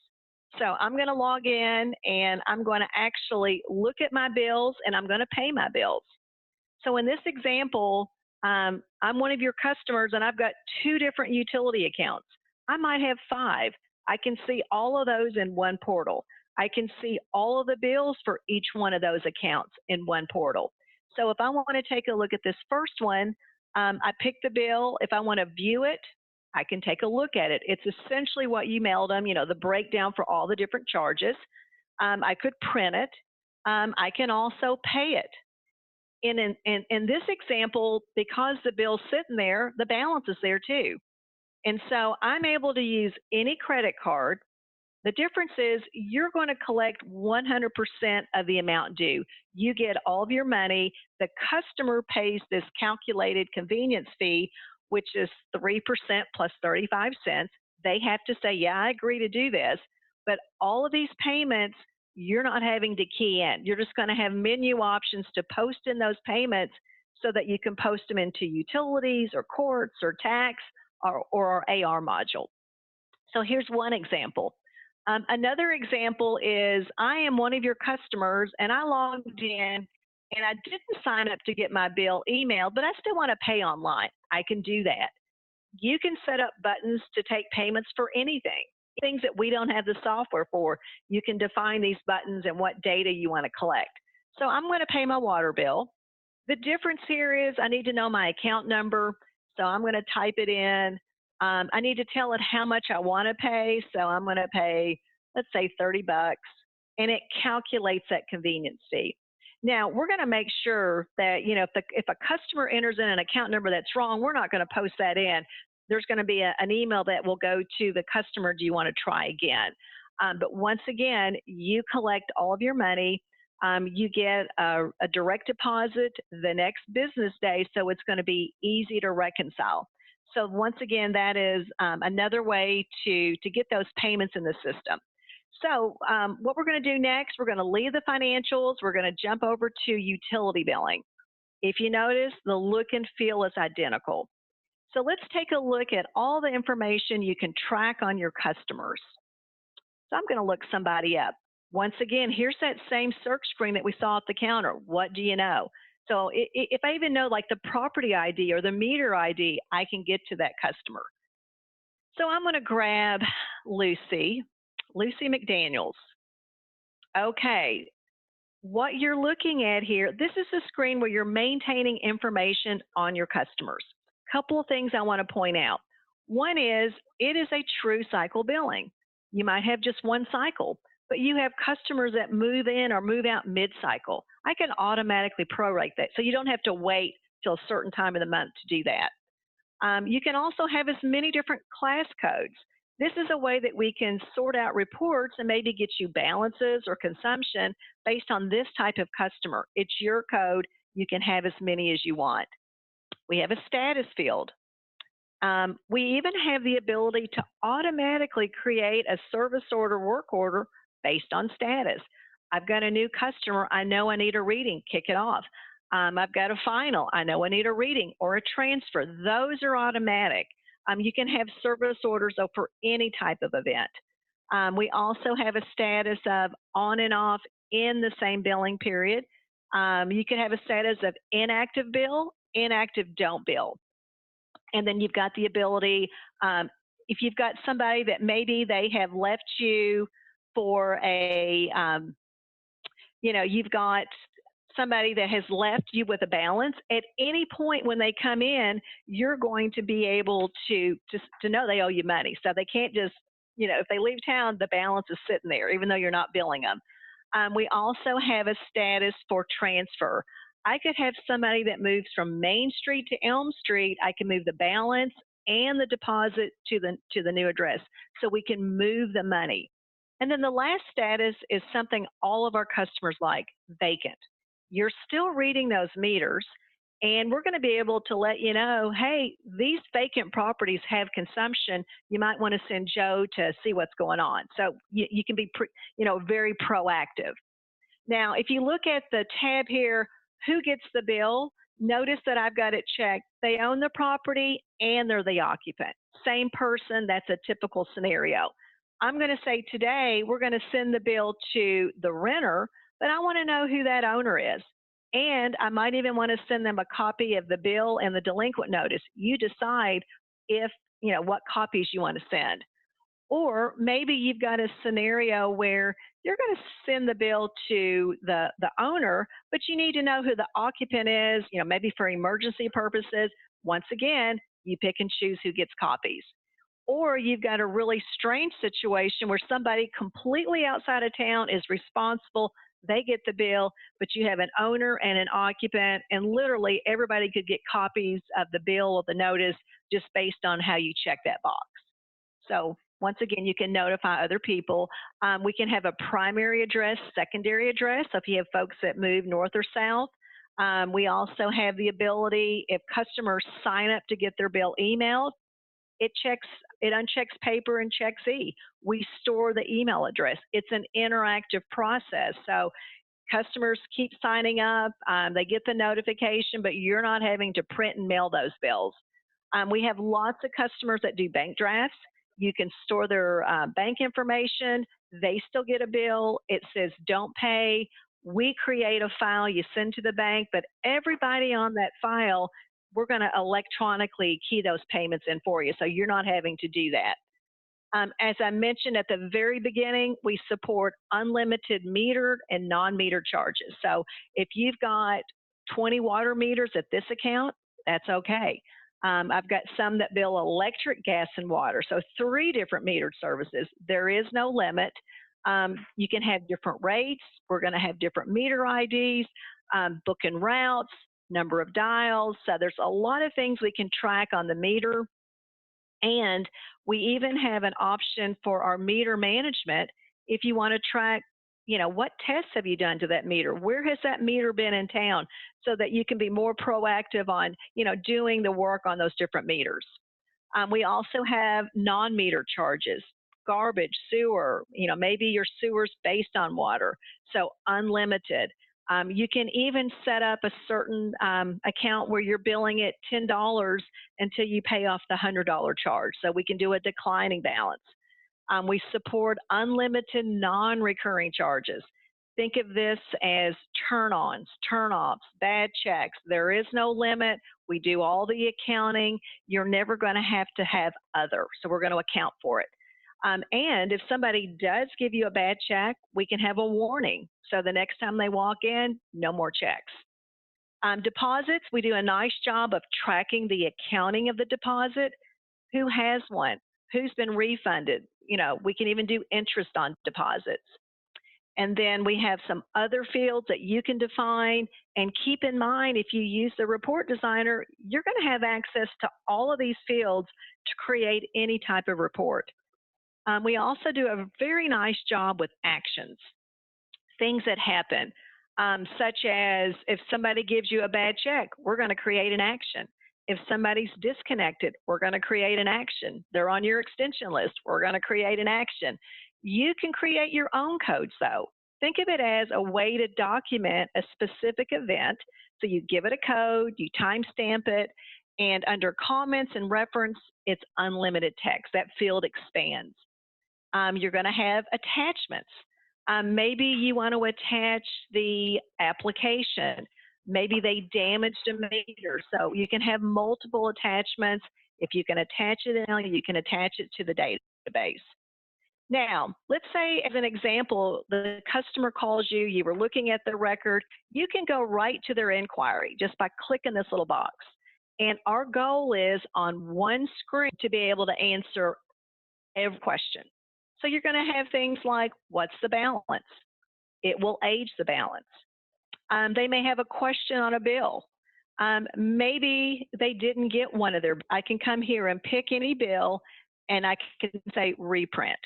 So I'm going to log in and I'm going to actually look at my bills and I'm going to pay my bills. So in this example, I'm one of your customers and I've got 2 different utility accounts. I might have 5. I can see all of those in one portal. I can see all of the bills for each one of those accounts in one portal. So if I want to take a look at this first one, I pick the bill. If I want to view it, I can take a look at it. It's essentially what you mailed them, the breakdown for all the different charges. I could print it. I can also pay it. In this example, because the bill's sitting there, the balance is there too. And so I'm able to use any credit card. The difference is you're going to collect 100% of the amount due. You get all of your money. The customer pays this calculated convenience fee, which is 3% plus 35 cents. They have to say, yeah, I agree to do this. But all of these payments, you're not having to key in. You're just going to have menu options to post in those payments so that you can post them into utilities or courts or tax or our AR module. So here's one example. Another example is I am one of your customers and I logged in and I didn't sign up to get my bill emailed, but I still want to pay online. I can do that. You can set up buttons to take payments for anything, things that we don't have the software for. You can define these buttons and what data you want to collect. So I'm going to pay my water bill. The difference here is I need to know my account number. So I'm going to type it in. I need to tell it how much I want to pay. So I'm going to pay, let's say 30 bucks, and it calculates that convenience fee. Now, we're going to make sure that, if a customer enters in an account number that's wrong, we're not going to post that in. There's going to be an email that will go to the customer, do you want to try again? But once again, you collect all of your money. You get a direct deposit the next business day, so it's going to be easy to reconcile. So once again, that is another way to get those payments in the system. So what we're going to do next, we're going to leave the financials. We're going to jump over to utility billing. If you notice, the look and feel is identical. So let's take a look at all the information you can track on your customers. So I'm going to look somebody up. Once again, here's that same search screen that we saw at the counter. What do you know? So if I even know like the property ID or the meter ID, I can get to that customer. So I'm going to grab Lucy McDaniels. Okay, what you're looking at here, this is a screen where you're maintaining information on your customers. Couple of things I want to point out. One is it is a true cycle billing. You might have just one cycle, but you have customers that move in or move out mid-cycle. I can automatically prorate that, so you don't have to wait till a certain time of the month to do that. You can also have as many different class codes. This is a way that we can sort out reports and maybe get you balances or consumption based on this type of customer. It's your code. You can have as many as you want. We have a status field. We even have the ability to automatically create a service order, work order based on status. I've got a new customer. I know I need a reading. Kick it off. I've got a final. I know I need a reading or a transfer. Those are automatic. You can have service orders for any type of event. We also have a status of on and off in the same billing period. You can have a status of inactive bill, inactive don't bill. And then you've got the ability, if you've got somebody that maybe they have left you for a, you've got somebody that has left you with a balance, at any point when they come in, you're going to be able to know they owe you money. So they can't just if they leave town, the balance is sitting there, even though you're not billing them. We also have a status for transfer. I could have somebody that moves from Main Street to Elm Street. I can move the balance and the deposit to the new address, so we can move the money. And then the last status is something all of our customers like: vacant. You're still reading those meters, and we're going to be able to let you know, hey, these vacant properties have consumption. You might want to send Joe to see what's going on. So you can be very proactive. Now, if you look at the tab here, who gets the bill? Notice that I've got it checked. They own the property and they're the occupant. Same person, that's a typical scenario. I'm going to say today we're going to send the bill to the renter, but I want to know who that owner is. And I might even want to send them a copy of the bill and the delinquent notice. You decide what copies you want to send. Or maybe you've got a scenario where you're going to send the bill to the owner, but you need to know who the occupant is, maybe for emergency purposes. Once again, you pick and choose who gets copies. Or you've got a really strange situation where somebody completely outside of town is responsible. They get the bill, but you have an owner and an occupant, and literally everybody could get copies of the bill or the notice just based on how you check that box. So once again, you can notify other people. We can have a primary address, secondary address. So if you have folks that move north or south, we also have the ability, if customers sign up to get their bill emailed, it unchecks paper and checks E. We store the email address. It's an interactive process. So customers keep signing up, they get the notification, but you're not having to print and mail those bills. We have lots of customers that do bank drafts. You can store their bank information. They still get a bill. It says don't pay. We create a file you send to the bank, but everybody on that file, we're going to electronically key those payments in for you, so you're not having to do that. As I mentioned at the very beginning, we support unlimited metered and non-metered charges. So if you've got 20 water meters at this account, that's okay. I've got some that bill electric, gas, and water. So 3 different metered services. There is no limit. You can have different rates. We're going to have different meter IDs, booking routes, number of dials. So there's a lot of things we can track on the meter. And we even have an option for our meter management if you want to track, what tests have you done to that meter? Where has that meter been in town? So that you can be more proactive on, doing the work on those different meters. We also have non-meter charges, garbage, sewer, maybe your sewer's based on water, so unlimited. You can even set up a certain account where you're billing it $10 until you pay off the $100 charge. So we can do a declining balance. We support unlimited non-recurring charges. Think of this as turn-ons, turn-offs, bad checks. There is no limit. We do all the accounting. You're never going to have other, so we're going to account for it. And if somebody does give you a bad check, we can have a warning. So the next time they walk in, no more checks. Deposits, we do a nice job of tracking the accounting of the deposit. Who has one? Who's been refunded? We can even do interest on deposits. And then we have some other fields that you can define. And keep in mind, if you use the report designer, you're going to have access to all of these fields to create any type of report. We also do a very nice job with actions, things that happen, such as if somebody gives you a bad check, we're going to create an action. If somebody's disconnected, we're going to create an action. They're on your extension list, we're going to create an action. You can create your own codes, though. Think of it as a way to document a specific event. So you give it a code, you timestamp it, and under comments and reference, it's unlimited text. That field expands. You're going to have attachments. Maybe you want to attach the application. Maybe they damaged a meter, so you can have multiple attachments. If you can attach it in, you can attach it to the database. Now, let's say, as an example, the customer calls you, you were looking at the record, you can go right to their inquiry just by clicking this little box. And our goal is on one screen to be able to answer every question. So you're going to have things like, what's the balance? It will age the balance. They may have a question on a bill. Maybe they didn't get one of their, I can come here and pick any bill and I can say reprint.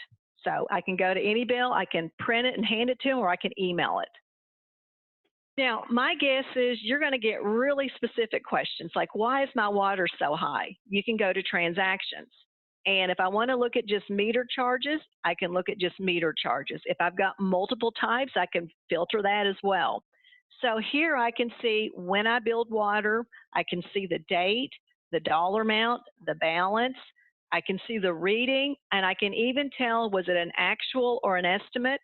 So I can go to any bill, I can print it and hand it to them, or I can email it. Now, my guess is you're going to get really specific questions like, why is my water so high? You can go to transactions. And if I want to look at just meter charges, I can look at just meter charges. If I've got multiple types, I can filter that as well. So here I can see when I billed water, I can see the date, the dollar amount, the balance. I can see the reading, and I can even tell, was it an actual or an estimate?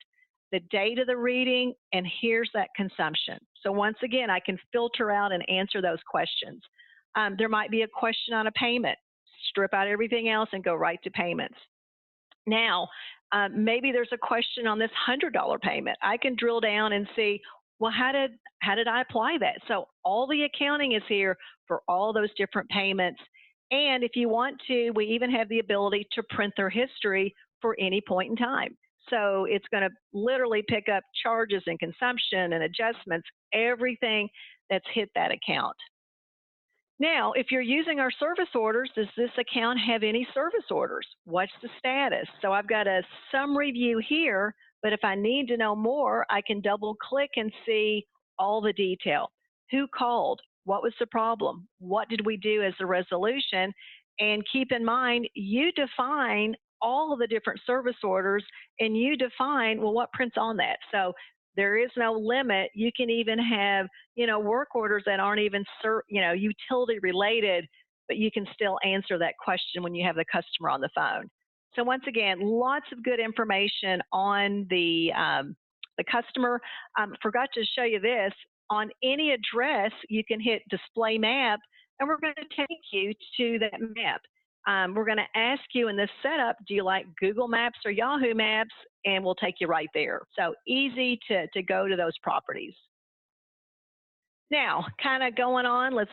The date of the reading, and here's that consumption. So once again, I can filter out and answer those questions. There might be a question on a payment. Strip out everything else and go right to payments. Now, maybe there's a question on this $100 payment. I can drill down and see, well, how did I apply that? So all the accounting is here for all those different payments. And if you want to, we even have the ability to print their history for any point in time. So it's going to literally pick up charges and consumption and adjustments, everything that's hit that account. Now, if you're using our service orders, does this account have any service orders? What's the status? So I've got a summary view here, but if I need to know more, I can double click and see all the detail. Who called? What was the problem? What did we do as a resolution? And keep in mind, you define all of the different service orders and you define, well, what prints on that? So there is no limit. You can even have, work orders that aren't even, utility related, but you can still answer that question when you have the customer on the phone. So once again, lots of good information on the customer. Forgot to show you this. On any address, you can hit display map, and we're going to take you to that map. We're going to ask you in this setup, do you like Google Maps or Yahoo Maps? And we'll take you right there. So easy to go to those properties. Now, kind of going on, let's,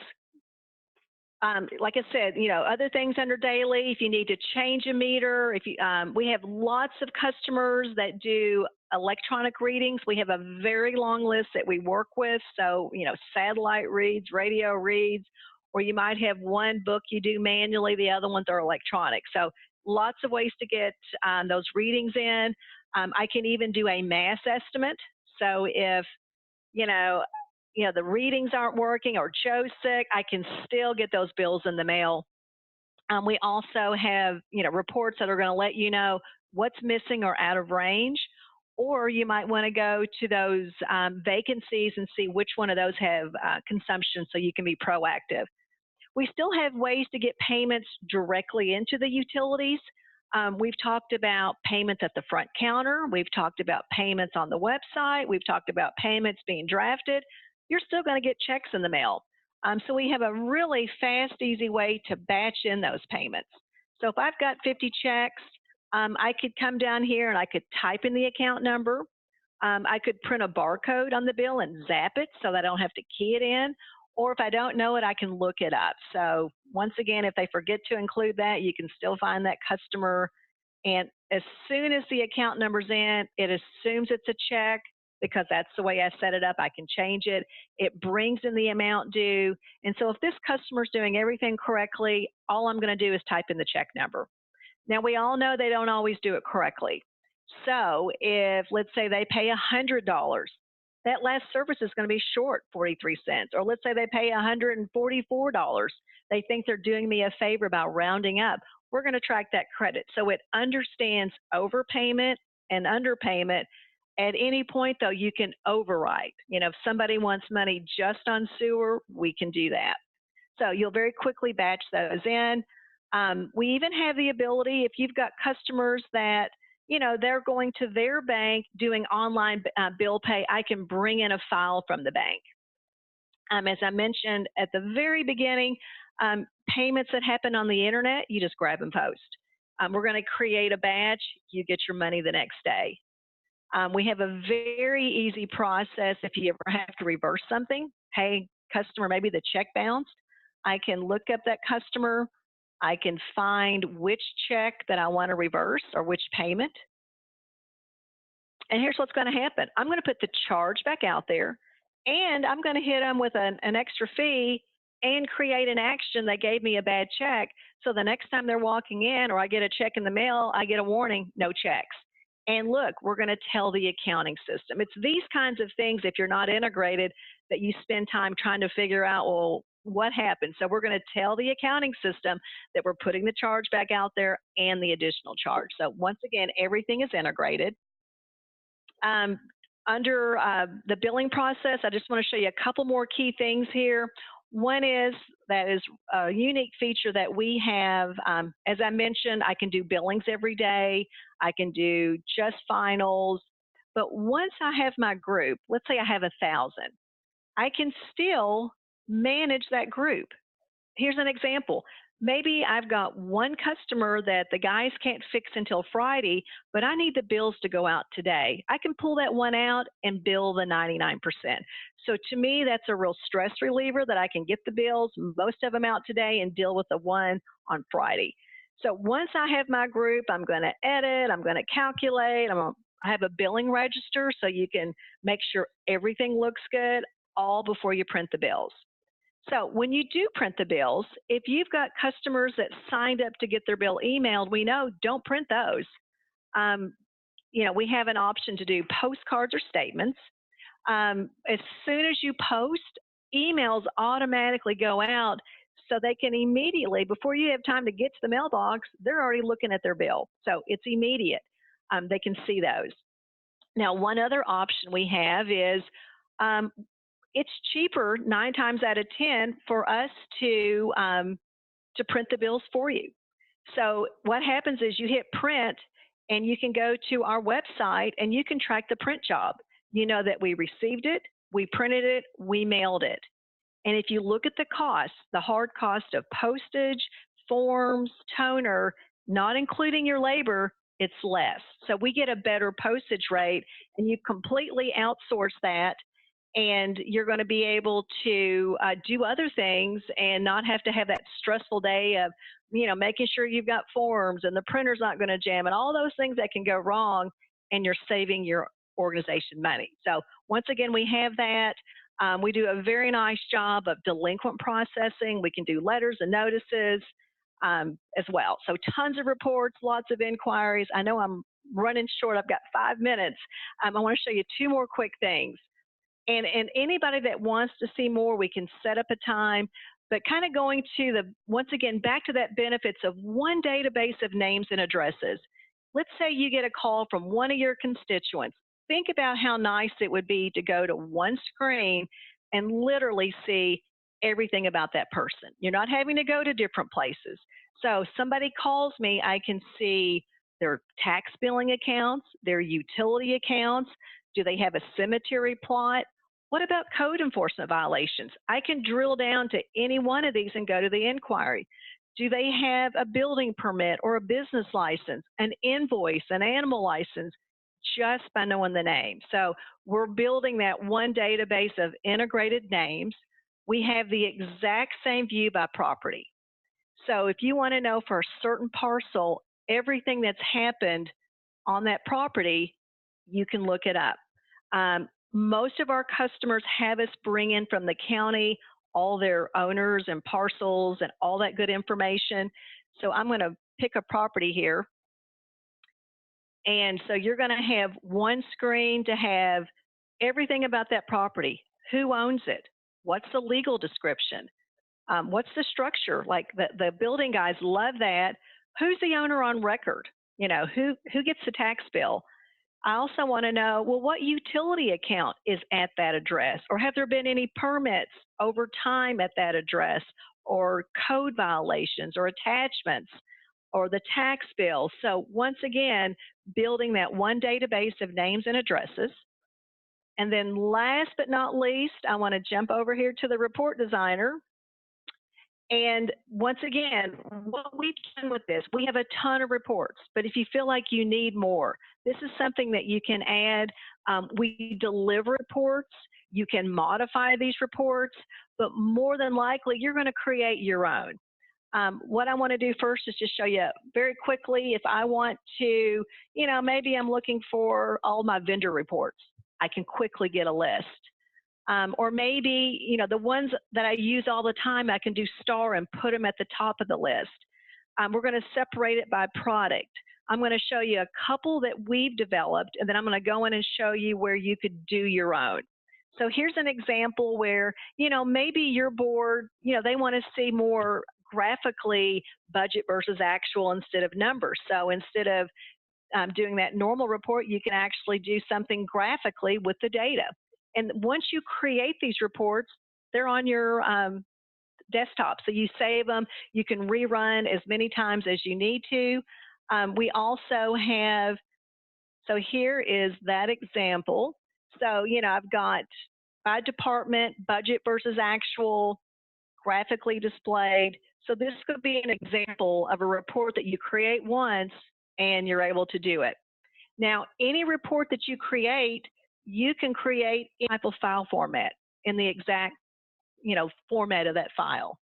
like I said, other things under daily, if you need to change a meter, if you, we have lots of customers that do electronic readings. We have a very long list that we work with. So, satellite reads, radio reads, or you might have one book you do manually, the other ones are electronic. So lots of ways to get those readings in. I can even do a mass estimate. So if, the readings aren't working or Joe's sick, I can still get those bills in the mail. We also have, reports that are going to let you know what's missing or out of range. Or you might want to go to those vacancies and see which one of those have consumption so you can be proactive. We still have ways to get payments directly into the utilities. We've talked about payments at the front counter. We've talked about payments on the website. We've talked about payments being drafted. You're still going to get checks in the mail. So we have a really fast, easy way to batch in those payments. So if I've got 50 checks, I could come down here and I could type in the account number. I could print a barcode on the bill and zap it so that I don't have to key it in. Or if I don't know it, I can look it up. So once again, if they forget to include that, you can still find that customer. And as soon as the account number's in, it assumes it's a check because that's the way I set it up. I can change it. It brings in the amount due. And so if this customer's doing everything correctly, all I'm going to do is type in the check number. Now, we all know they don't always do it correctly. So if, let's say, they pay $100, that last service is going to be short 43 cents. Or let's say they pay $144. They think they're doing me a favor by rounding up. We're going to track that credit. So it understands overpayment and underpayment. At any point, though, you can override. If somebody wants money just on sewer, we can do that. So you'll very quickly batch those in. We even have the ability, if you've got customers that, they're going to their bank doing online bill pay, I can bring in a file from the bank. As I mentioned at the very beginning, payments that happen on the internet, you just grab and post. We're going to create a batch. You get your money the next day. We have a very easy process if you ever have to reverse something. Hey, customer, maybe the check bounced. I can look up that customer. I can find which check that I want to reverse or which payment. And here's what's going to happen. I'm going to put the charge back out there, and I'm going to hit them with an extra fee and create an action that gave me a bad check. So the next time they're walking in or I get a check in the mail, I get a warning, no checks. And look, we're going to tell the accounting system. It's these kinds of things, if you're not integrated, that you spend time trying to figure out, well, what happened? So we're going to tell the accounting system that we're putting the charge back out there and the additional charge. So once again, everything is integrated. Um, under the billing process, I just want to show you a couple more key things here. One is that is a unique feature that we have. As I mentioned, I can do billings every day. I can do just finals. But once I have my group, let's say I have 1,000, I can still manage that group. Here's an example. Maybe I've got one customer that the guys can't fix until Friday, but I need the bills to go out today. I can pull that one out and bill the 99%. So to me, that's a real stress reliever that I can get the bills, most of them out today, and deal with the one on Friday. So once I have my group, I'm going to edit, I'm going to calculate, I have a billing register so you can make sure everything looks good all before you print the bills. So when you do print the bills, if you've got customers that signed up to get their bill emailed, we know don't print those. We have an option to do postcards or statements. As soon as you post, emails automatically go out so they can immediately, before you have time to get to the mailbox, they're already looking at their bill. So it's immediate. They can see those. Now, one other option we have is it's cheaper 9 times out of 10 for us to print the bills for you. So what happens is you hit print and you can go to our website and you can track the print job. You know that we received it, we printed it, we mailed it. And if you look at the cost, the hard cost of postage, forms, toner, not including your labor, it's less. So we get a better postage rate and you completely outsource that, and you're going to be able to do other things and not have to have that stressful day of, making sure you've got forms and the printer's not going to jam and all those things that can go wrong, and you're saving your organization money. So once again, we have that. We do a very nice job of delinquent processing. We can do letters and notices as well. So tons of reports, lots of inquiries. I know I'm running short. I've got 5 minutes. I want to show you 2 more quick things. And anybody that wants to see more, we can set up a time. But kind of going to once again, back to that benefits of one database of names and addresses. Let's say you get a call from one of your constituents. Think about how nice it would be to go to one screen and literally see everything about that person. You're not having to go to different places. So somebody calls me, I can see their tax billing accounts, their utility accounts. Do they have a cemetery plot? What about code enforcement violations? I can drill down to any one of these and go to the inquiry. Do they have a building permit or a business license, an invoice, an animal license, just by knowing the name? So we're building that one database of integrated names. We have the exact same view by property. So if you want to know for a certain parcel, everything that's happened on that property, you can look it up. Most of our customers have us bring in from the county all their owners and parcels and all that good information. So I'm going to pick a property here. And so you're going to have one screen to have everything about that property. Who owns it? What's the legal description? What's the structure? Like the building guys love that. Who's the owner on record? Who gets the tax bill? I also want to know, well, what utility account is at that address? Or have there been any permits over time at that address, or code violations or attachments, or the tax bill? So once again, building that one database of names and addresses. And then last but not least, I want to jump over here to the report designer. And once again, what we've done with this, we have a ton of reports, but if you feel like you need more, this is something that you can add. We deliver reports. You can modify these reports, but more than likely, you're going to create your own. What I want to do first is just show you very quickly if I want to, maybe I'm looking for all my vendor reports. I can quickly get a list. Or maybe, the ones that I use all the time, I can do star and put them at the top of the list. We're going to separate it by product. I'm going to show you a couple that we've developed, and then I'm going to go in and show you where you could do your own. So here's an example where, maybe your board, they want to see more graphically budget versus actual instead of numbers. So instead of doing that normal report, you can actually do something graphically with the data. And once you create these reports, they're on your desktop. So you save them. You can rerun as many times as you need to. We also have, so here is that example. So, I've got by department, budget versus actual, graphically displayed. So this could be an example of a report that you create once and you're able to do it. Now, any report that you create, you can create in type of file format in the exact, format of that file.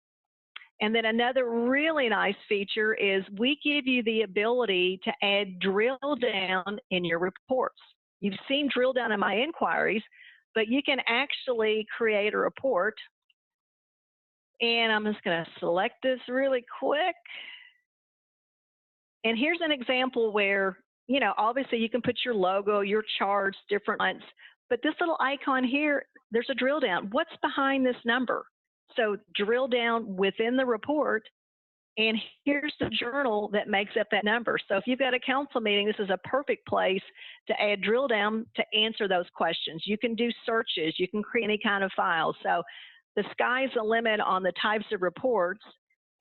And then another really nice feature is we give you the ability to add drill down in your reports. You've seen drill down in my inquiries, but you can actually create a report. And I'm just going to select this really quick. And here's an example where, obviously you can put your logo, your charts, different ones, but this little icon here, there's a drill down. What's behind this number? So drill down within the report, and here's the journal that makes up that number. So if you've got a council meeting, this is a perfect place to add drill down to answer those questions. You can do searches, you can create any kind of file. So the sky's the limit on the types of reports.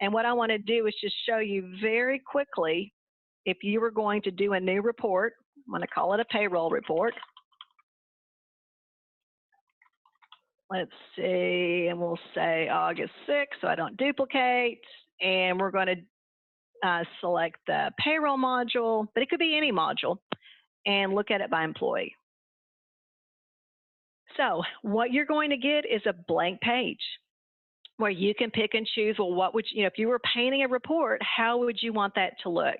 And what I want to do is just show you very quickly, if you were going to do a new report, I'm going to call it a payroll report. Let's see, and we'll say August 6th, so I don't duplicate. And we're going to select the payroll module, but it could be any module, and look at it by employee. So what you're going to get is a blank page where you can pick and choose, well, what would you, if you were painting a report, how would you want that to look?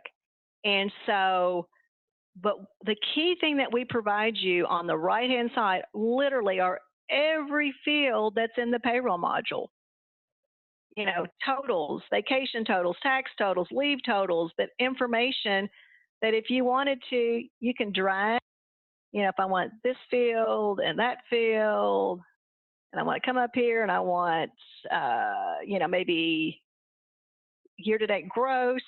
And so, but the key thing that we provide you on the right-hand side literally are every field that's in the payroll module. Totals, vacation totals, tax totals, leave totals, that information that if you wanted to, you can drag, if I want this field and that field, and I want to come up here and I want, maybe year-to-date gross,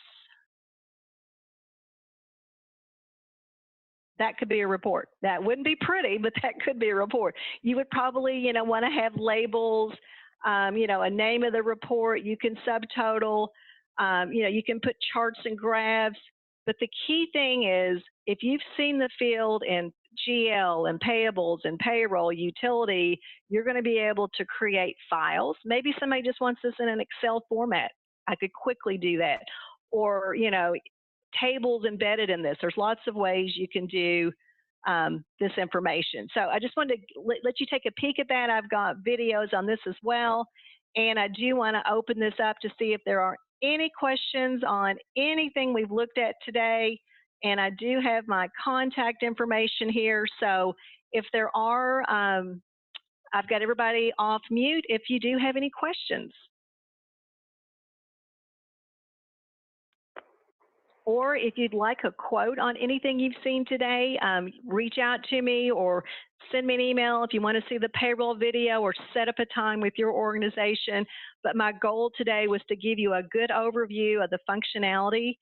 that could be a report. That wouldn't be pretty, but that could be a report. You would probably, want to have labels, a name of the report. You can subtotal, you can put charts and graphs. But the key thing is, if you've seen the field in GL and payables and payroll, utility, you're going to be able to create files. Maybe somebody just wants this in an Excel format. I could quickly do that. Or, tables embedded in this. There's lots of ways you can do this information. So I just wanted to let you take a peek at that. I've got videos on this as well. And I do want to open this up to see if there are any questions on anything we've looked at today. And I do have my contact information here. So if there are, I've got everybody off mute if you do have any questions. Or if you'd like a quote on anything you've seen today, reach out to me or send me an email if you want to see the payroll video or set up a time with your organization. But my goal today was to give you a good overview of the functionality.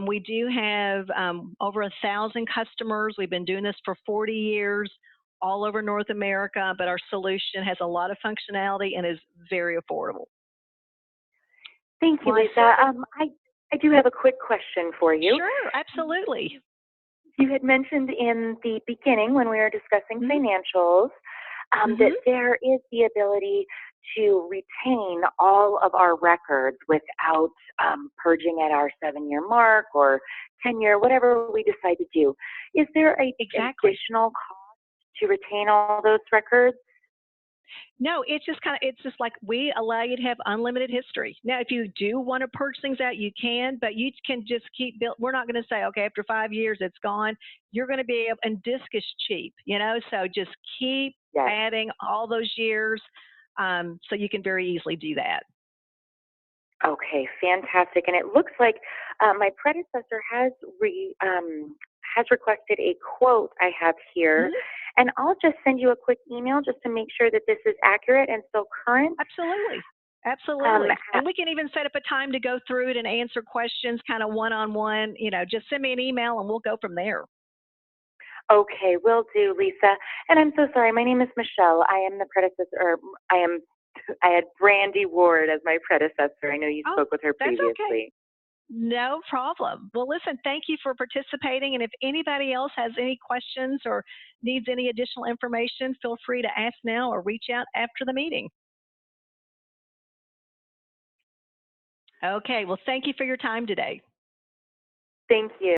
We do have over 1,000 customers. We've been doing this for 40 years all over North America, but our solution has a lot of functionality and is very affordable. Thank you, Lisa. I do have a quick question for you. Sure, absolutely. You had mentioned in the beginning when we were discussing financials that there is the ability to retain all of our records without purging at our 7-year mark or 10-year, whatever we decide to do. Is there an additional cost to retain all those records? No, it's just like we allow you to have unlimited history. Now, if you do want to purge things out, you can, but you can just keep build. We're not going to say, okay, after 5 years it's gone. You're going to be able, and disc is cheap, so just keep Yes. adding all those years, so you can very easily do that. Okay, fantastic. And it looks like my predecessor has requested a quote I have here, Mhm. and I'll just send you a quick email just to make sure that this is accurate and still current. Absolutely. Um, Absolutely. And we can even set up a time to go through it and answer questions kind of one on one. Just send me an email and we'll go from there. okay, will do, Lisa. And I'm so sorry. My name is Michelle. I am the predecessor. Or I am. I had Brandy Ward as my predecessor. I know you Oh, spoke with her that's okay. previously. No problem. Well, listen, thank you for participating. And if anybody else has any questions or needs any additional information, feel free to ask now or reach out after the meeting. Okay. Well, thank you for your time today. Thank you.